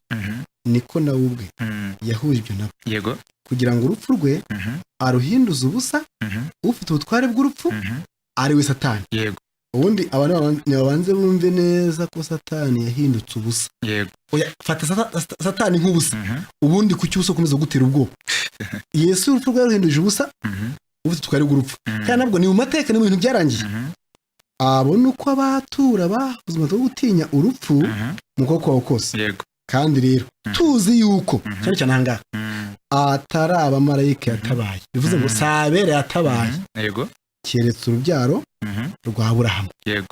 niko nawe ubwe yahuje ibyo nabo Yego. kugira ngo urupfu rwe aruhinduze ubusa ufite ubutware bw'urupfu ari we Satani. Yego. ubundi abantu babanze bumve neza ko Satani yahindutse ubusa. Yego. Oya, fata Satani nk'ubusa ubundi kuki ubusa ukomeza gutera ubwoba. Yesu urupfu rwe yaruhinduje ubusa ufite ubutware bw'urupfu kandi nabwo ni mu mateka, ni mu bintu byarangiye. abona uko abatura bahuzima bwo gutinya urupfu mu kuboko kwawe kose. Yego. kandi rero tuzi yuko cyane cyane ahangaha atari abamarayika yatabaye, bivuze ngo sabere yatabaye. Yego. keretse urubyaro rwa Aburahamu. Yego.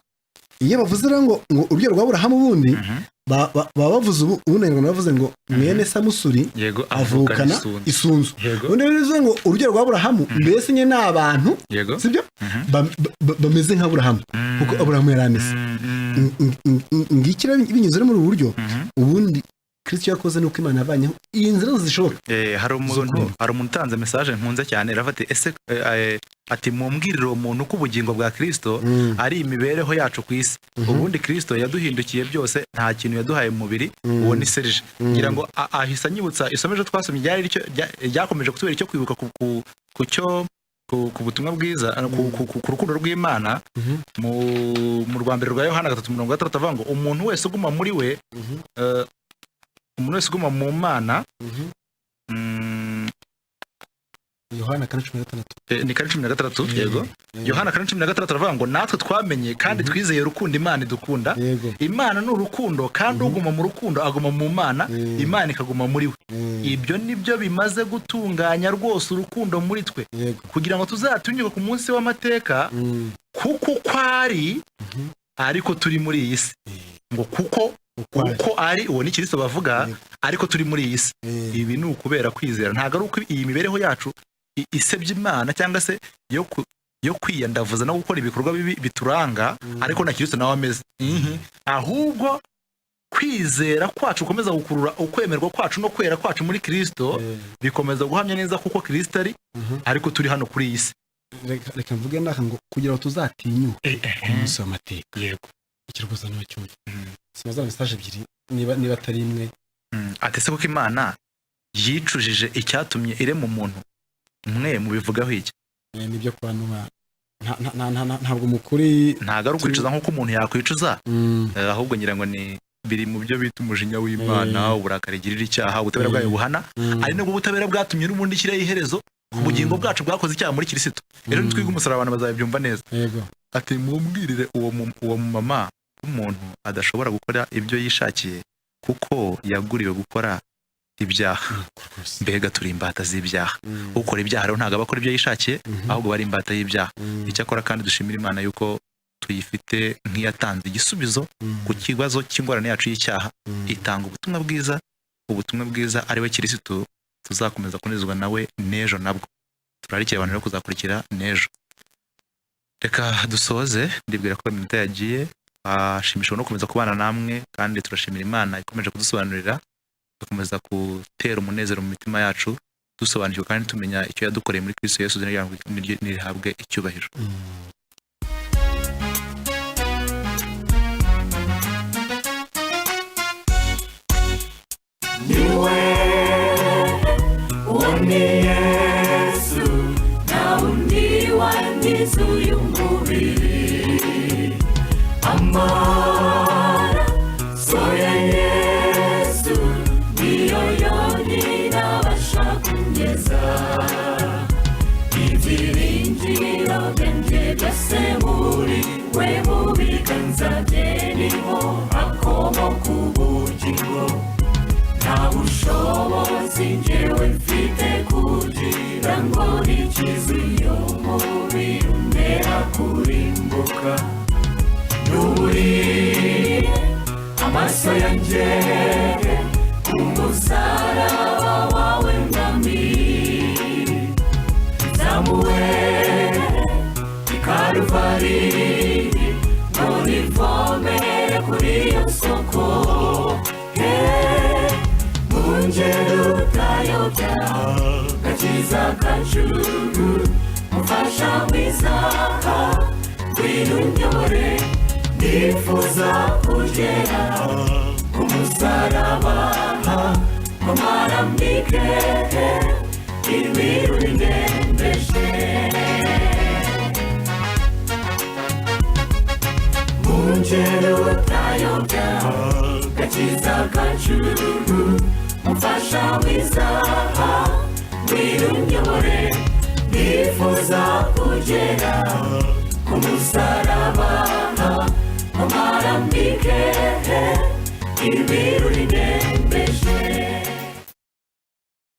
iyo bavuze rero ngo urubyaro rwa Aburahamu ubundi baba bavuze ubundi bavuze ngo mwene Samusuri Yego. avukana isunzu. Yego. ubundi bivuze ngo urubyaro rwa Aburahamu mbese nye n'abantu Yego. sibyo bameze nka Aburahamu kuko Aburahamu yari ameze. ngikira binyuze muri ubu buryo ubundi Kristo yakoze nuko Imana yavanyeho iyi nzira zishoboka. hari umuntu utanze message nkunze cyane ravate ese ati mumbwirire uwo muntu ko ubugingo bwa Kristo ari imibereho yacu ku isi. Ubundi Kristo yaduhindukiye byose, nta kintu yaduhaye mu mubiri. uwo ni Serge ngira ngo ahisa nyibutsa isomeje twasomye ryakomeje kutubera icyo kwibuka ku butumwa bwiza ku rukundo rw'Imana mu rwambere rwa Yohana 3:6 avuga ngo umuntu wese uguma muri we umuntu wese uguma mu Mana. Yohana 4:16 ni 4:16. Yego. Yohana 4:16 aravuga ngo natwe twamenye kandi twizeye urukundo Imana idukunda. Imana ni urukundo kandi uguma mu rukundo aguma mu Mana, Imana ikaguma muri we. Ibyo nibyo bimaze gutunganya rwose urukundo muri twe kugira ngo tuzatunyuke ku munsi w'amateka kuko kwari ariko turi muri iyi si. ngo kuko ari uwo ni Kristo bavuga ariko turi muri iyi si. Ibi ni ukubera kwizera, ntago ari uko iyi mibereho yacu isebye Imana cyangwa se yo kwiyandavuza no gukora ibikorwa bibi bituranga ariko na Kristo nawe ameze. ahubwo kwizera kwacu komeza gukurura ukwemerwa kwacu no kwera kwacu muri Kristo bikomeza guhamya neza kuko Kristo ari ariko turi hano kuri iyi si. reka mvuge naka ngo kugira ngo tuzatinyuke umunsi w'amateka. Yego. ikirwaza n'acyumva simaza message ebyiri niba atari imwe. Atese kuko Imana yicujije icyatumye irema umuntu mwe mubivugaho iki? nibyo kwanuma ntabwo mukuri ntago ari ukwicuza nk'uko umuntu yakwicuza ahubwo ngira ngo ni biri mu byo bita umujinya w'Imana, uburakari girira icyaha, ubutabera bwayo buhana. ari nubwo ubutabera bwatumye n'ubundi kire iherezo ku bugingo bwacu bwakoze icyaha muri Kristo. Rero nitwiga umusaraba abantu bazabyumva neza. Ati mumbwirire uwo mama umuntu adashobora gukora ibyo yishakiye kuko yaguriwe gukora ibyaha. Mbega turi imbata z'ibyaha. ukora ibyaha rero ntago abakora ibyo yishakiye ahubwo bari imbata y'ibyaha. Icyakora kandi dushimira Imana yuko tuyifite nk'iyatanze igisubizo ku kibazo cy'ingorane yacu y'icyaha, itanga ubutumwa bwiza ari we Kristo. Tuzakomeza kunezezwa nawe n'ejo nabwo. Turarikira abantu rero kuzakurikira n'ejo. Reka dusoze, ndibwira ko iminota yagiye. Ashimishwa no kukomeza kubana namwe kandi turashimira Imana ikomeje kudusobanurira, dukomeza gutera umunezero mu mitima yacu, dusobanukirwa kandi tumenya icyo yadukoreye muri Kristo Yesu nirihabwe icyubahiro. Yesu na undi wangiza uyu mubiri amaraso ya Yesu niyo yonyine abasha kungeza ibyiringiro byanjye byose muri we, mu biganza bye niho hakomoka ubugingo. Nta bushobozi njyewe mfite kugira ngo nikize uyu mubiri untera kurimbuka. Nuburiye amaso yanjye ku musaraba wawe mwami, nzamuwe i Karuvali ngo nivomere kuri iyo soko. Ngero utayobya gakiza kacu, mufasha mwiza ngwino unyobore, nifuza kugera ku musaraba ngo mparamike imiru indembeje. Ngero utayobya gakiza kacu, mufasha mwiza